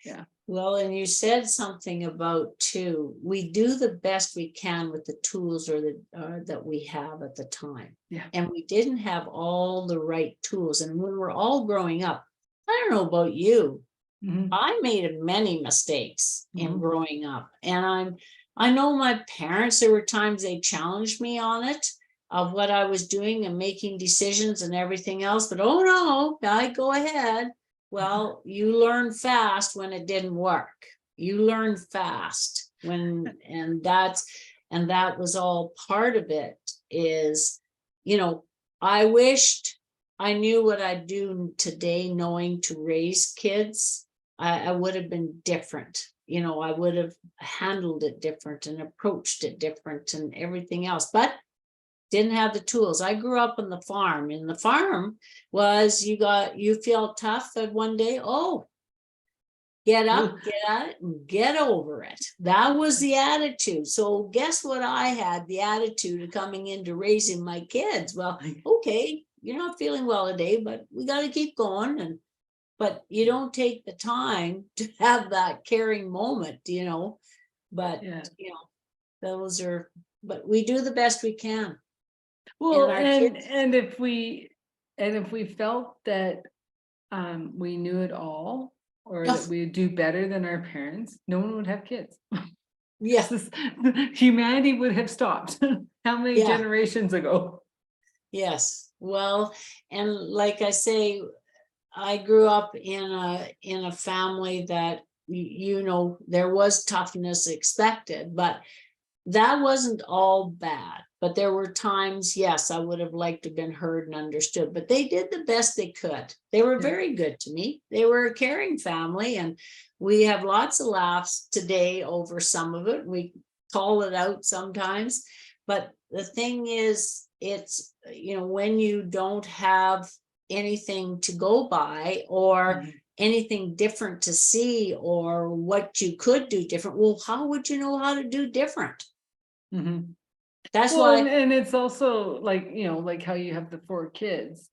Yeah.
Well, and you said something about too, we do the best we can with the tools or that we have at the time.
Yeah.
And we didn't have all the right tools. And when we're all growing up, I don't know about you,
Mhm.
I made many mistakes in
Mhm.
growing up. And I know my parents, there were times they challenged me on it, of what I was doing and making decisions and everything else, but oh no, I go ahead. Well, you learn fast when it didn't work. You learn fast when, and that was all part of it. Is, you know, I wished I knew what I do today, knowing to raise kids. I would have been different. You know, I would have handled it different and approached it different and everything else, but didn't have the tools. I grew up on the farm, and the farm was, you feel tough that one day, oh, get up, get at it, and get over it. That was the attitude. So guess what? I had the attitude of coming into raising my kids. Well, okay, you're not feeling well today, but we got to keep going. But you don't take the time to have that caring moment, you know, but
Yeah.
you know, but we do the best we can.
Well,
our
and
kids,
if we felt that we knew it all, or that we'd do better than our parents, no one would have kids.
yeah,
Humanity would have stopped. How many
yeah,
generations ago?
yes. Well, and like I say, I grew up in a family that, you know, there was toughness expected, but that wasn't all bad. But there were times, yes, I would have liked to have been heard and understood, but they did the best they could. They were
Yeah.
very good to me. They were a caring family, and we have lots of laughs today over some of it. We call it out sometimes, but the thing is, it's, you know, when you don't have anything to go by, or
Mhm.
anything different to see, or what you could do different, well, how would you know how to do different?
Mhm.
That's
Well,
why,
and it's also like, you know, like how you have the 4 kids.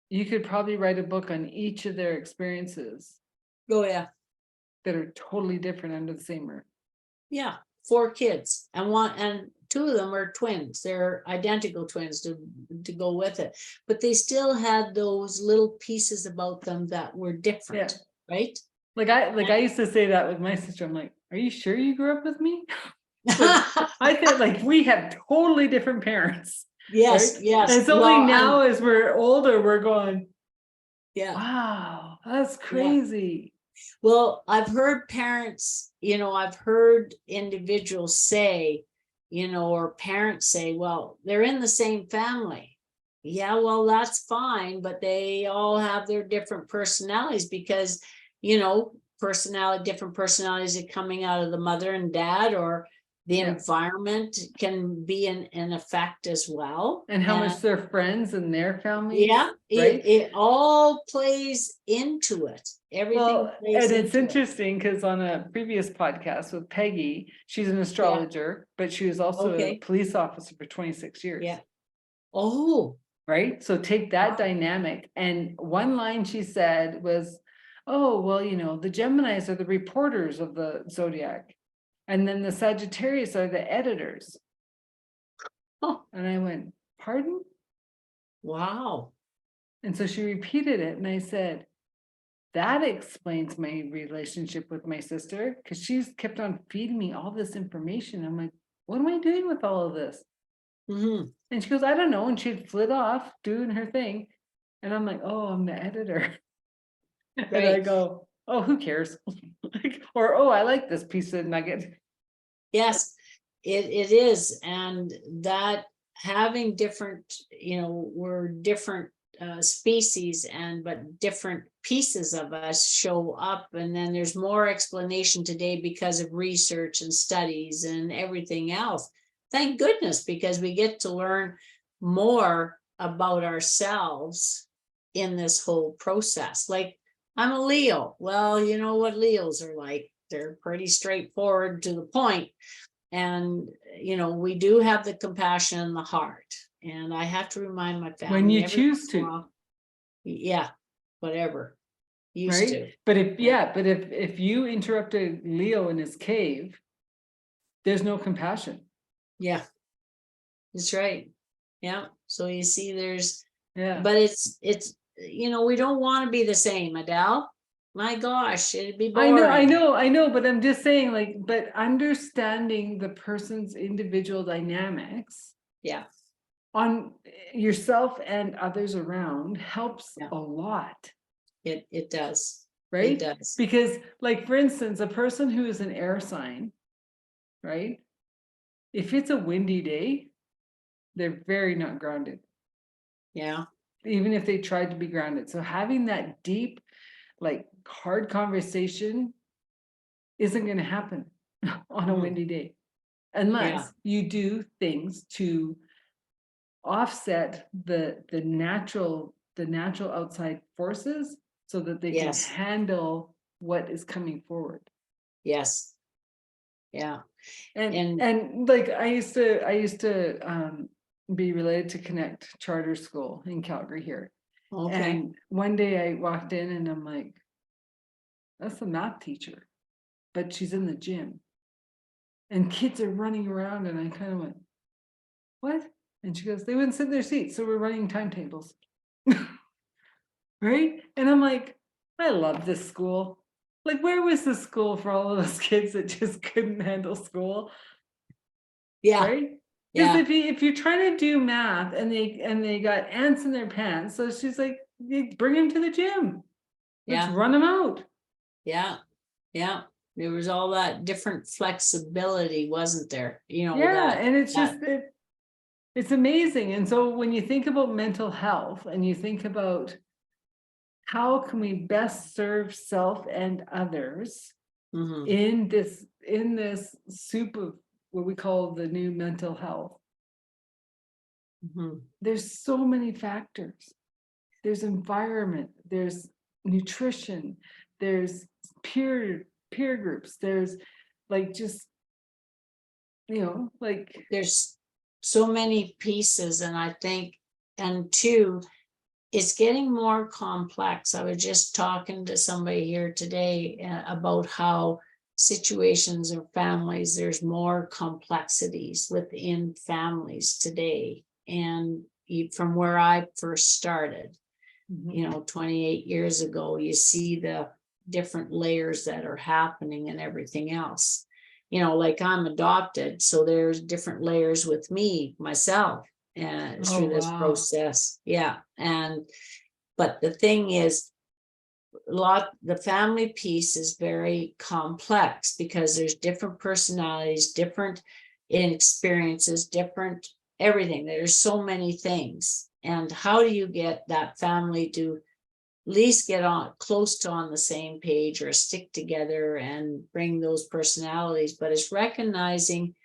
You could probably write a book on each of their experiences
oh yeah,
that are totally different under the same roof.
yeah, 4 kids, and 2 of them are twins. They're identical twins to go with it, but they still had those little pieces about them that were different, right?
Like I used to say that with my sister. I'm like, are you sure you grew up with me? Like, I think like we have totally different parents, right?
Yes,
And
yes.
it's only
Well, and
now as we're older, we're going,
Yeah.
Wow, that's
Yeah.
crazy.
Well, I've heard parents, I've heard individuals say, or parents say, well, they're in the same family. Yeah, well, that's fine, but they all have their different personalities because, different personalities are coming out of the mother and dad, or the
Yeah.
environment can be an effect as well.
And how much their friends and their families,
Yeah,
right?
it all plays into it. Everything
Well,
plays
and it's
into it.
interesting because on a previous podcast with Peggy, she's an astrologer, but she was also a
Okay.
police officer for 26 years.
Yeah. Oh,
Right? So take that
wow.
dynamic. And one line she said was, oh, well, the Geminis are the reporters of the zodiac. And then the Sagittarius are the editors.
Oh,
And I went, pardon?
wow.
And so she repeated it. And I said, that explains my relationship with my sister, because she's kept on feeding me all this information. I'm like, what am I doing with all of this?
Mhm.
And she goes, I don't know. And she'd flit off doing her thing. And I'm like, oh, I'm the editor. And I
Right.
go, oh, who cares? Or, oh, I like this piece of nugget.
Yes, it is. And that having different, we're different species, but different pieces of us show up. And then there's more explanation today because of research and studies and everything else. Thank goodness, because we get to learn more about ourselves in this whole process. Like, I'm a Leo. Well, you know what Leos are like. They're pretty straightforward to the point. And, we do have the compassion in the heart. And I have to remind my family
When you
every
choose
once in a
to,
while, yeah, whatever. Used
right?
to.
But if,
Yeah.
but if you interrupted Leo in his cave, there's no compassion.
Yeah. That's right. Yeah. So you see,
Yeah.
but it's, we don't want to be the same, Adele. My gosh, it'd be boring.
I know, but I'm just saying, but understanding the person's individual dynamics.
Yeah.
On yourself and others around helps
Yeah.
a lot.
It does.
Right?
It does.
Because, for instance, a person who is an air sign, right? If it's a windy day, they're very not grounded.
Yeah.
Even if they tried to be grounded. So having that deep, hard conversation isn't going to happen on a windy day, unless you do things to offset the natural outside forces so that they can handle what is coming forward.
Yes. Yeah.
And I used to be related to Connect Charter School in Calgary here.
Okay.
And one day I walked in and I'm like, that's the math teacher, but she's in the gym. And kids are running around and I kind of went, what? And she goes, they wouldn't sit in their seats, so we're running timetables. Right? And I'm like, I love this school. Where was the school for all of those kids that just couldn't handle school?
Yeah.
Right?
Yeah.
Because if you're trying to do math and they got ants in their pants, so she's like, bring them to the gym. Let's run them out.
Yeah. Yeah. There was all that different flexibility, wasn't there?
And it's just it's amazing. And so when you think about mental health and you think about how can we best serve self and others in this soup of what we call the new mental health, there's so many factors. There's environment, there's nutrition, there's peer groups, there's
there's so many pieces. And I think, and two, it's getting more complex. I was just talking to somebody here today about how situations or families, there's more complexities within families today. And from where I first started, 28 years ago, you see the different layers that are happening and everything else. I'm adopted, so there's different layers with myself through this process. Yeah. And But the thing is, the family piece is very complex because there's different personalities, different experiences, different everything. There's so many things. And how do you get that family to at least get on close to on the same page or stick together and bring those personalities? But it's recognizing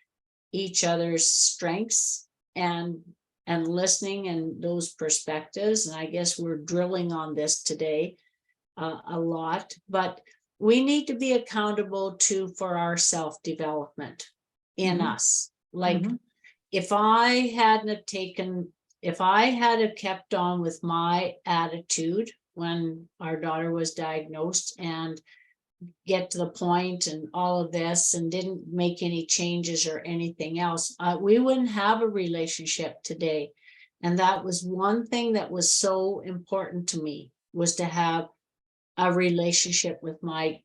each other's strengths and listening and those perspectives. And I guess we're drilling on this today a lot, but we need to be accountable to for our self-development in us. Like if I hadn't kept on with my attitude when our daughter was diagnosed and get to the point and all of this and didn't make any changes or anything else, we wouldn't have a relationship today. And that was one thing that was so important to me, was to have a relationship with my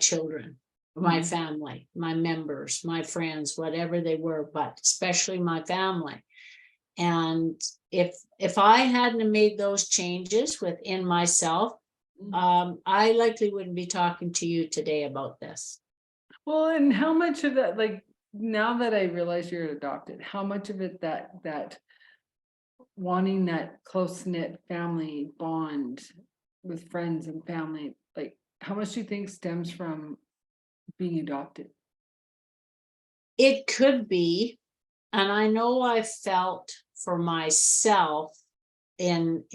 children, my family, my members, my friends, whatever they were, but especially my family. And if I hadn't made those changes within myself, I likely wouldn't be talking to you today about this.
Well, and how much of that, like, now that I realize you're adopted, how much of it that wanting that close-knit family bond with friends and family, like, how much do you think stems from being adopted?
It could be, and I know I felt for myself in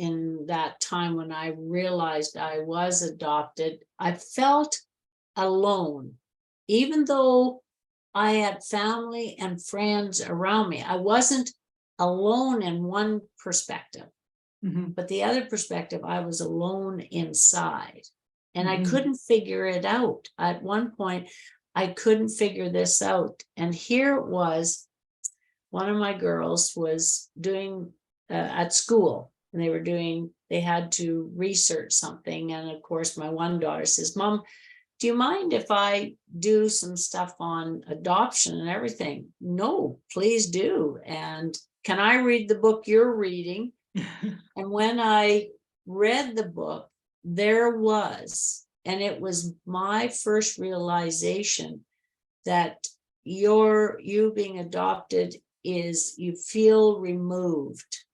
that time when I realized I was adopted, I felt alone. Even though I had family and friends around me, I wasn't alone in one perspective. But the other perspective, I was alone inside, and I couldn't figure it out. At one point, I couldn't figure this out. And here it was, one of my girls was doing at school, and they had to research something. And of course, my one daughter says, "Mom, do you mind if I do some stuff on adoption and everything?" "No, please do. And can I read the book you're reading?" And when I read the book, there was, and it was my first realization that you being adopted is you feel removed.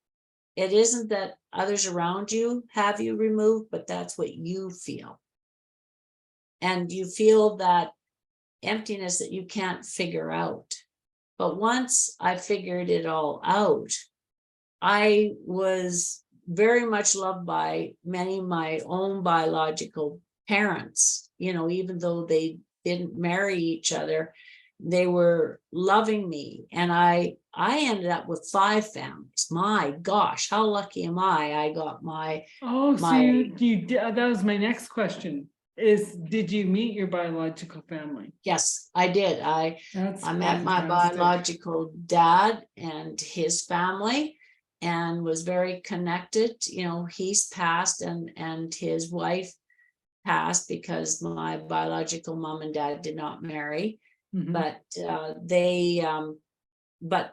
It isn't that others around you have you removed, but that's what you feel. And you feel that emptiness that you can't figure out. But once I figured it all out, I was very much loved by many of my own biological parents, even though they didn't marry each other, they were loving me. And I ended up with 5 families. My gosh, how lucky am I? I got my
that was my next question, is did you meet your biological family?
Yes, I did. I met my biological dad and his family, and was very connected. He's passed, and his wife passed because my biological mom and dad did not marry. But but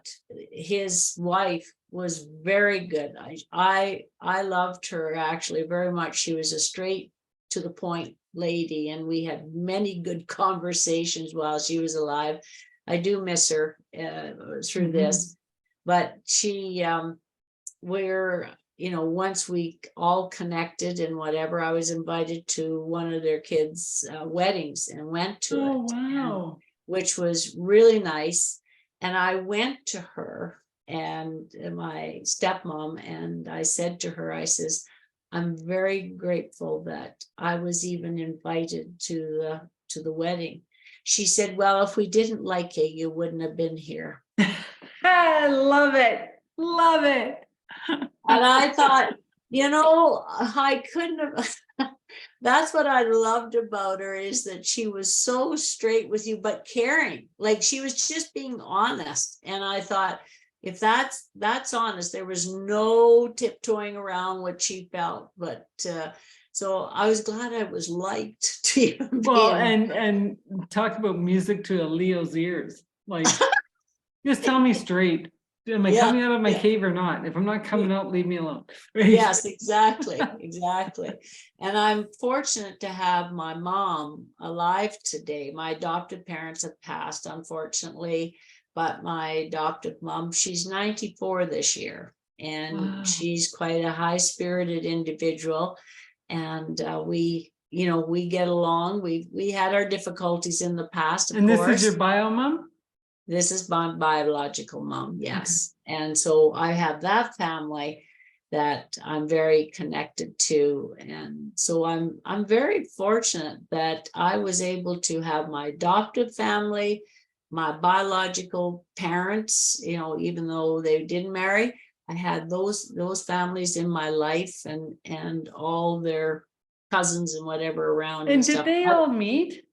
his wife was very good. I loved her actually very much. She was a straight to the point lady, and we had many good conversations while she was alive. I do miss her through this, but she once we all connected and whatever, I was invited to one of their kids' weddings and went to it.
Wow.
Which was really nice. And I went to her and my stepmom, and I said to her, I says, "I'm very grateful that I was even invited to the wedding." She said, "Well, if we didn't like you, you wouldn't have been here."
I love it. Love it.
And I thought, I couldn't have. That's what I loved about her, is that she was so straight with you, but caring. Like, she was just being honest. And I thought, if that's honest, there was no tiptoeing around what she felt. But so I was glad I was liked to even
well, and talk about music to a Leo's ears. Like, just tell me straight. am I
Yeah,
coming out of my
yeah.
cave or not? If I'm not coming out, leave me alone. Right?
Yes, exactly, exactly. And I'm fortunate to have my mom alive today. My adopted parents have passed, unfortunately, but my adoptive mom, she's 94 this year, and
Wow.
she's quite a high-spirited individual. And we, we get along. We had our difficulties in the past, of
And this is
course.
your bio mom?
This is my biological mom, yes. And so I have that family that I'm very connected to. And so I'm very fortunate that I was able to have my adoptive family, my biological parents, even though they didn't marry, I had those families in my life, and all their cousins and whatever around and
And did
stuff.
they all meet?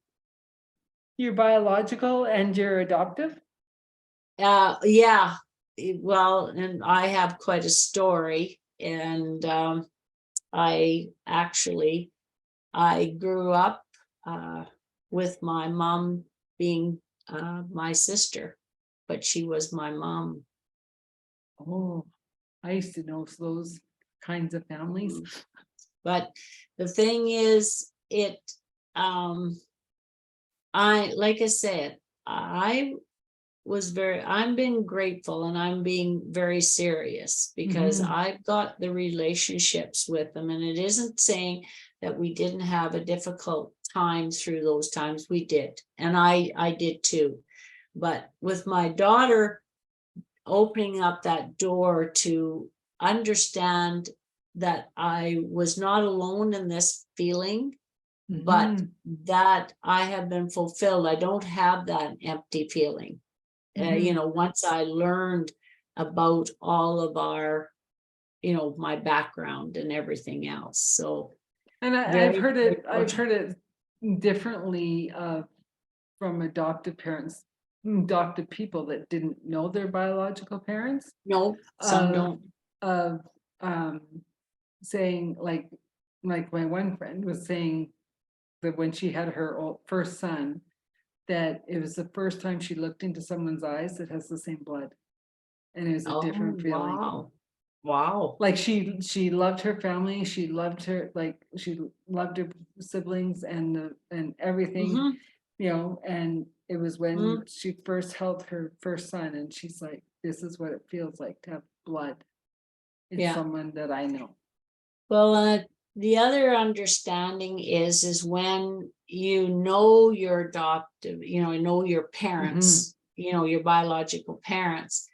Your biological and your adoptive?
Yeah, well, and I have quite a story, and I actually I grew up with my mom being my sister, but she was my mom.
Oh, I used to know those kinds of families.
But the thing is, like I said, I'm being grateful, and I'm being very serious, because
Mhm.
I've got the relationships with them. And it isn't saying that we didn't have a difficult time through those times. We did. And I did too. But with my daughter opening up that door to understand that I was not alone in this feeling, but
Mhm.
that I have been fulfilled. I don't have that empty feeling.
Mhm.
Once I learned about all of our, my background and everything else. So
And
very, very
I've
fortunate.
heard it differently from adoptive parents, adopted people that didn't know their biological parents,
No, some
of
don't.
of um saying like my one friend was saying that when she had her first son, that it was the first time she looked into someone's eyes that has the same blood, and it was a
Oh,
different feeling.
wow. Wow.
Like she loved her family, she loved her siblings and everything,
Hmm.
and it was when she first held her first son, and she's like, this is what it feels like to have blood in
Yeah.
someone that I know.
Well, the other understanding is when your adoptive, know your
Mhm.
parents, your biological parents,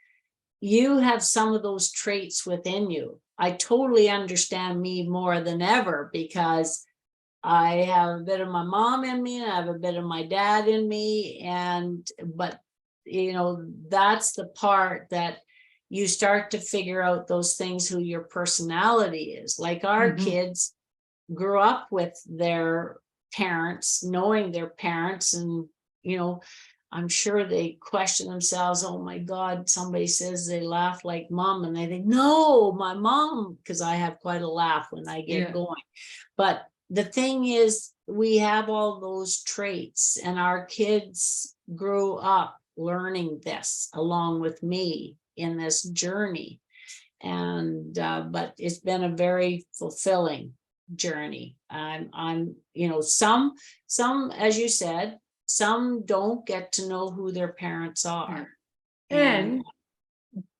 you have some of those traits within you. I totally understand me more than ever, because I have a bit of my mom in me, and I have a bit of my dad in me. But that's the part that you start to figure out those things, who your personality is. Like our
Mhm.
kids grew up with their parents, knowing their parents, and you know I'm sure they question themselves, oh my God, somebody says they laugh like mom, and they think, no, my mom, because I have quite a laugh when I get
Yeah.
going. But the thing is, we have all those traits, and our kids grew up learning this along with me in this journey. And but it's been a very fulfilling journey. I'm some, as you said, some don't get to know who their parents
Yeah.
are. And
And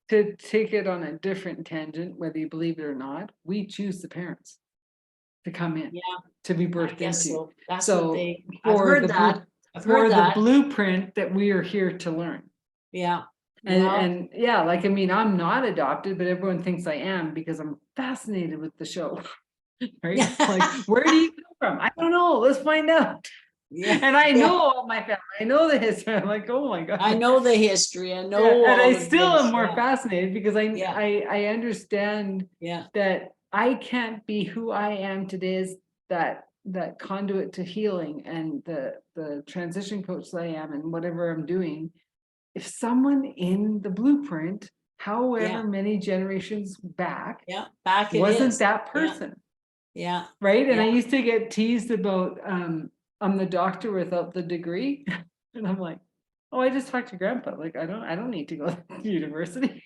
to take it on a different tangent, whether you believe it or not, we choose the parents to come in,
yeah,
to be
I
birthed
guess
into.
so. That's what
So
they, I've heard that. I've heard
for the
that.
blueprint that we are here to learn.
Yeah.
And
Well,
and yeah, like I mean, I'm not adopted, but everyone thinks I am because I'm fascinated with the show. Right? Like, where do you come from? I don't know. Let's find out.
yeah,
And I
yeah.
know all my family. I know the history. I'm like, oh my
I
God.
know the history. I
Yeah,
know
and I
all of
still am
this.
more
Yeah.
fascinated because
Yeah.
I understand
Yeah.
that I can't be who I am today as that conduit to healing and the transition coach that I am and whatever I'm doing. If someone in the blueprint,
Yeah.
however many generations back,
Yeah. Back it
wasn't
is.
that
Yeah.
person,
Yeah.
right? And I
Yeah.
used to get teased about I'm the doctor without the degree. And I'm like, oh, I just talked to grandpa. Like I don't need to go to university.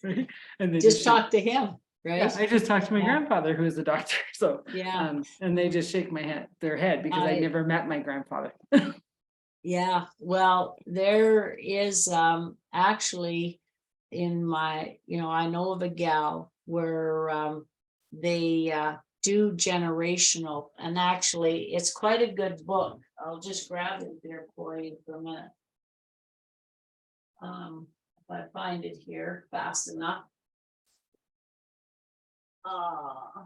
right? And they
Just
shake.
talk to him,
Yeah,
right?
I just talked to my
Yeah.
grandfather, who is a doctor, so,
Yeah,
and they just shake their head because I
I-
never met my grandfather.
yeah. Well, there is actually in my, I know of a gal where they do generational, and actually it's quite a good book. I'll just grab it there for you for a minute. If I find it here fast enough.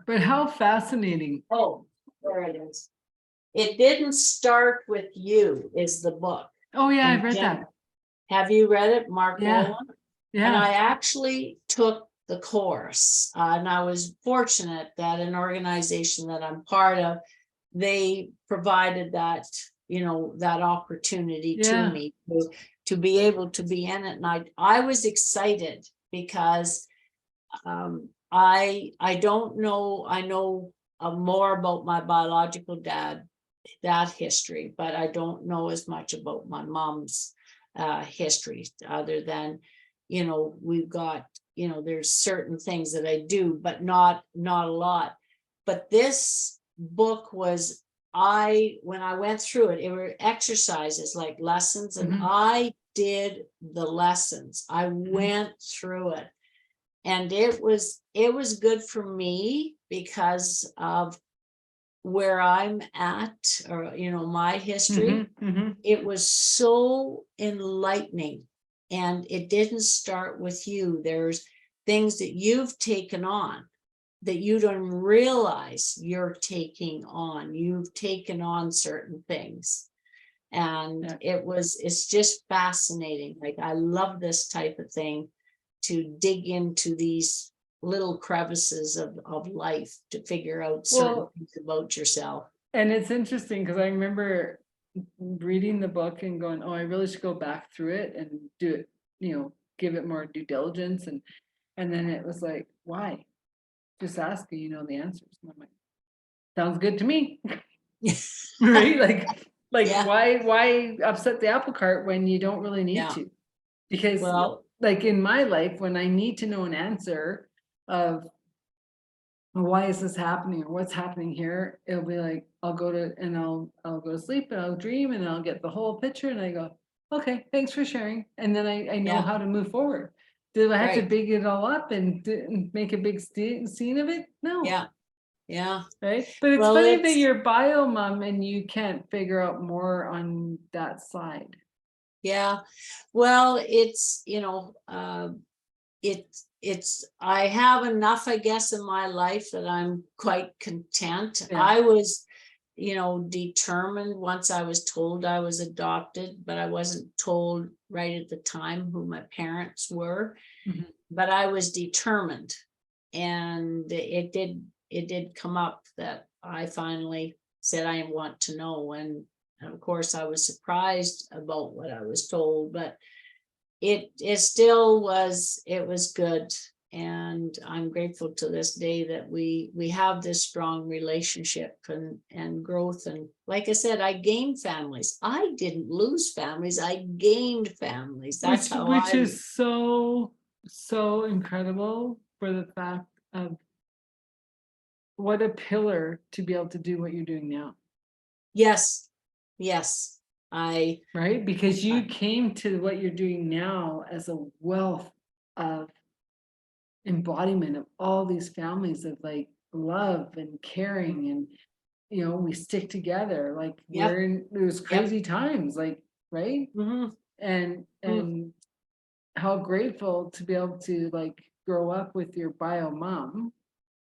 But how fascinating.
Oh, there it is. It Didn't Start With You is the book.
Oh, yeah, I've
And
read that.
Have you read it, Mark
Yeah.
Boland? And I
Yeah,
actually took the course, and I was fortunate that an organization that I'm part of, they provided that, that opportunity to
yeah.
me to be able to be in it. And I was excited because I don't know, I know more about my biological dad, that history, but I don't know as much about my mom's history, other than, we've got, there's certain things that I do, but not a lot. But this book was, when I went through it, it were exercises like lessons, and
Mhm.
I did the lessons. I went through it, and it was good for me because of where I'm at, or my history.
Mhm.
It was so enlightening, and it didn't start with you. There's things that you've taken on that you don't realize you're taking on. You've taken on certain things, and
Yeah.
it's just fascinating. Like, I love this type of thing, to dig into these little crevices of life to figure out certain
Well,
things about yourself.
and it's interesting because I remember reading the book and going, oh, I really should go back through it and do it, give it more due diligence. And then it was like, why? Just ask and you know the answers. And I'm like, sounds good to me. Right? Like
Yeah,
why upset the apple cart when you don't really need
yeah.
to? Because
Well,
like in my life, when I need to know an answer of why is this happening or what's happening here, it'll be like I'll go to sleep and I'll dream and I'll get the whole picture and I go, okay, thanks for sharing. And then I know
yeah,
how to move forward. Do I have to
right.
big it all up and make a big scene of it? No.
Yeah, yeah.
Right. But it's
Well,
funny that
it's,
you're bio mom and you can't figure out more on that side.
yeah. Well, it's, I have enough, I guess, in my life that I'm quite content.
Yeah.
I was, determined once I was told I was adopted, but I wasn't told right at the time who my parents were.
Mhm.
But I was determined, and it did come up that I finally said I want to know. And of course I was surprised about what I was told, but it still was, it was good. And I'm grateful to this day that we have this strong relationship and growth. And like I said, I gained families. I didn't lose families, I gained families. That's how
Which
I.
is so incredible for the fact of what a pillar to be able to do what you're doing now,
Yes, yes, I,
right? Because you came to what you're doing now as a wealth of embodiment of all these families of like love and caring and we stick together like
yep,
we're in those
yep.
crazy times, like, right?
Mhm,
And how grateful to be able to like grow up with your bio mom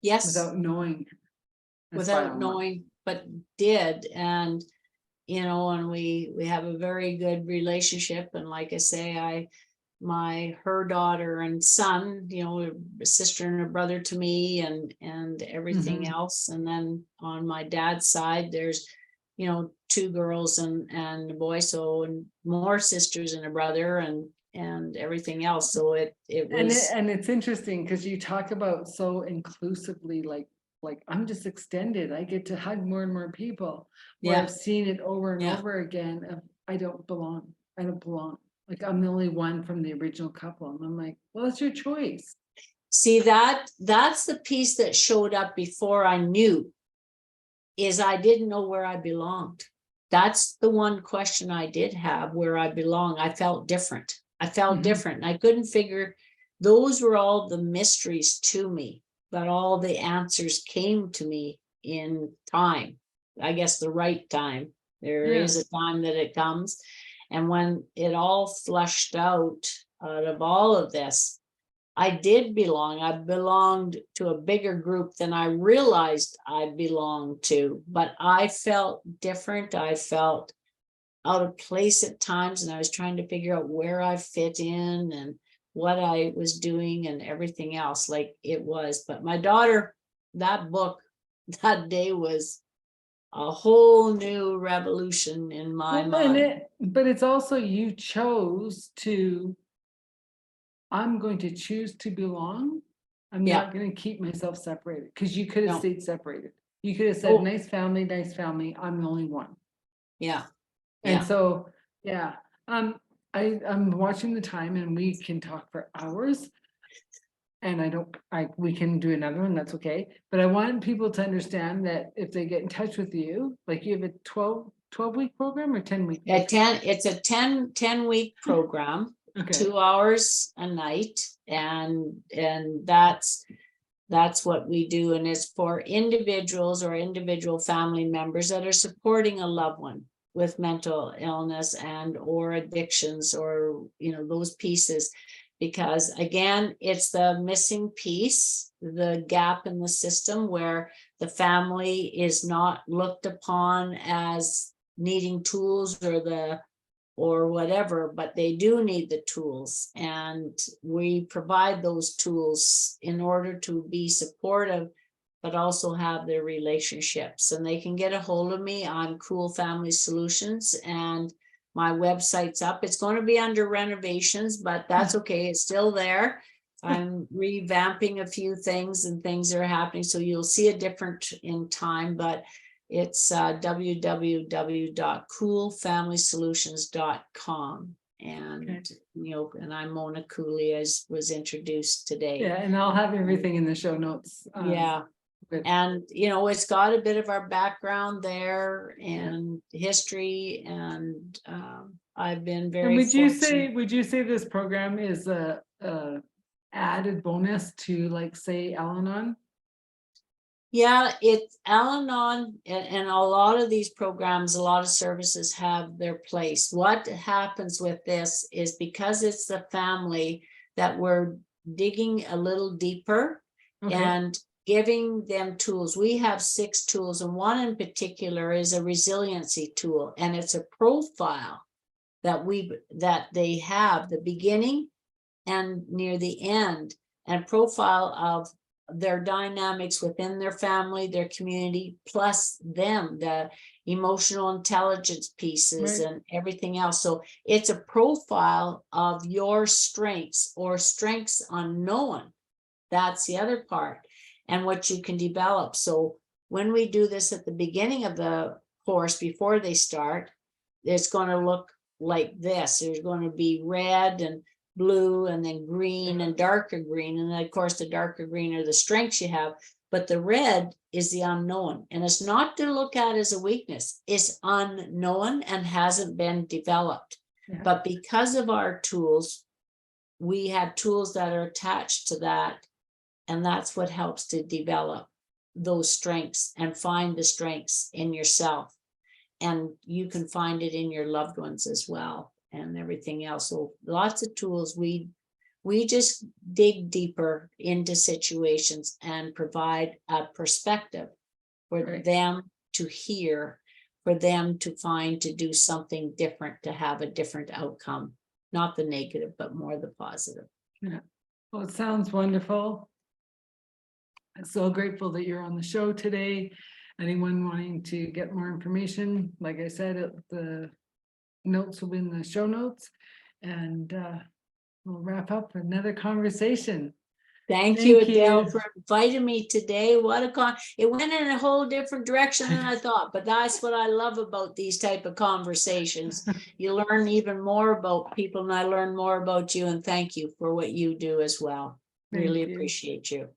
yes,
without knowing this bio
without
mom.
knowing, but did. And and we have a very good relationship. And like I say, her daughter and son, a sister and a brother to me, and everything
Mhm.
else. And then on my dad's side, there's two girls and a boy, so, and more sisters and a brother, and everything else. So it was.
And it's interesting because you talk about so inclusively, like I'm just extended. I get to hug more and more people. Where
Yeah,
I've seen it over and
yeah,
over again of I don't belong. I don't belong. Like, I'm the only one from the original couple. And I'm like, well, it's your choice.
See, that's the piece that showed up before I knew, is I didn't know where I belonged. That's the one question I did have, where I belong. I felt different. I felt
Mhm.
different. I couldn't figure, those were all the mysteries to me, but all the answers came to me in time. I guess the right time. There is a time that it comes. And when it all flushed out of all of this, I did belong. I belonged to a bigger group than I realized I belonged to, but I felt different. I felt out of place at times, and I was trying to figure out where I fit in and what I was doing and everything else like it was. But my daughter, that book, that day was a whole new revolution in my
Well, and
mind.
but it's also, you chose to, I'm going to choose to belong. I'm
Yeah,
not going to keep myself separated, because you could have
no,
stayed separated. You could have said,
oh,
nice family, I'm the only one.
yeah,
And
yeah.
so, yeah, I'm watching the time, and we can talk for hours. And we can do another one, that's okay. But I want people to understand that if they get in touch with you, like, you have a 12-week program or 10-week?
It's a 10-week program,
Okay,
2 hours a night, and that's what we do. And it's for individuals or individual family members that are supporting a loved one with mental illness and or addictions, or those pieces. Because again, it's the missing piece, the gap in the system, where the family is not looked upon as needing tools or whatever, but they do need the tools, and we provide those tools in order to be supportive, but also have their relationships. And they can get a hold of me on Cool Family Solutions, and my website's up. It's going to be under renovations, but that's okay, it's still there. I'm revamping a few things, and things are happening, so you'll see a different in time, but it's www.coolfamilysolutions.com. And and I'm Mona Cooly, as was introduced today.
yeah, and I'll have everything in the show notes.
Yeah,
But
and it's got a bit of our background there and history, and I've been
and
very
would you
fortunate.
say this program is a added bonus to, like, say, Al-Anon?
Yeah, it's Al-Anon, and a lot of these programs, a lot of services have their place. What happens with this is, because it's the family, that we're digging a little deeper
Okay,
and giving them tools. We have 6 tools, and one in particular is a resiliency tool, and it's a profile that they have, the beginning and near the end, and profile of their dynamics within their family, their community, plus them, the emotional intelligence pieces
right.
and everything else. So it's a profile of your strengths, or strengths unknown. That's the other part, and what you can develop. So when we do this at the beginning of the course, before they start, it's going to look like this. There's going to be red and blue, and then green and darker green. And then of course the darker green are the strengths you have, but the red is the unknown. And it's not to look at as a weakness. It's unknown and hasn't been developed.
Yeah.
But because of our tools, we have tools that are attached to that. And that's what helps to develop those strengths and find the strengths in yourself. And you can find it in your loved ones as well, and everything else. So lots of tools. We just dig deeper into situations and provide a perspective for
Right.
them to hear, for them to find, to do something different, to have a different outcome, not the negative, but more the positive.
Yeah. Well, it sounds wonderful. I'm so grateful that you're on the show today. Anyone wanting to get more information, like I said, the notes will be in the show notes, and we'll wrap up another conversation.
Thank you,
Thank
Adele,
you.
for inviting me today. What a it went in a whole different direction than I thought, but that's what I love about these type of conversations. You learn even more about people, and I learn more about you, and thank you for what you do as well.
Thank
Really
you.
appreciate you.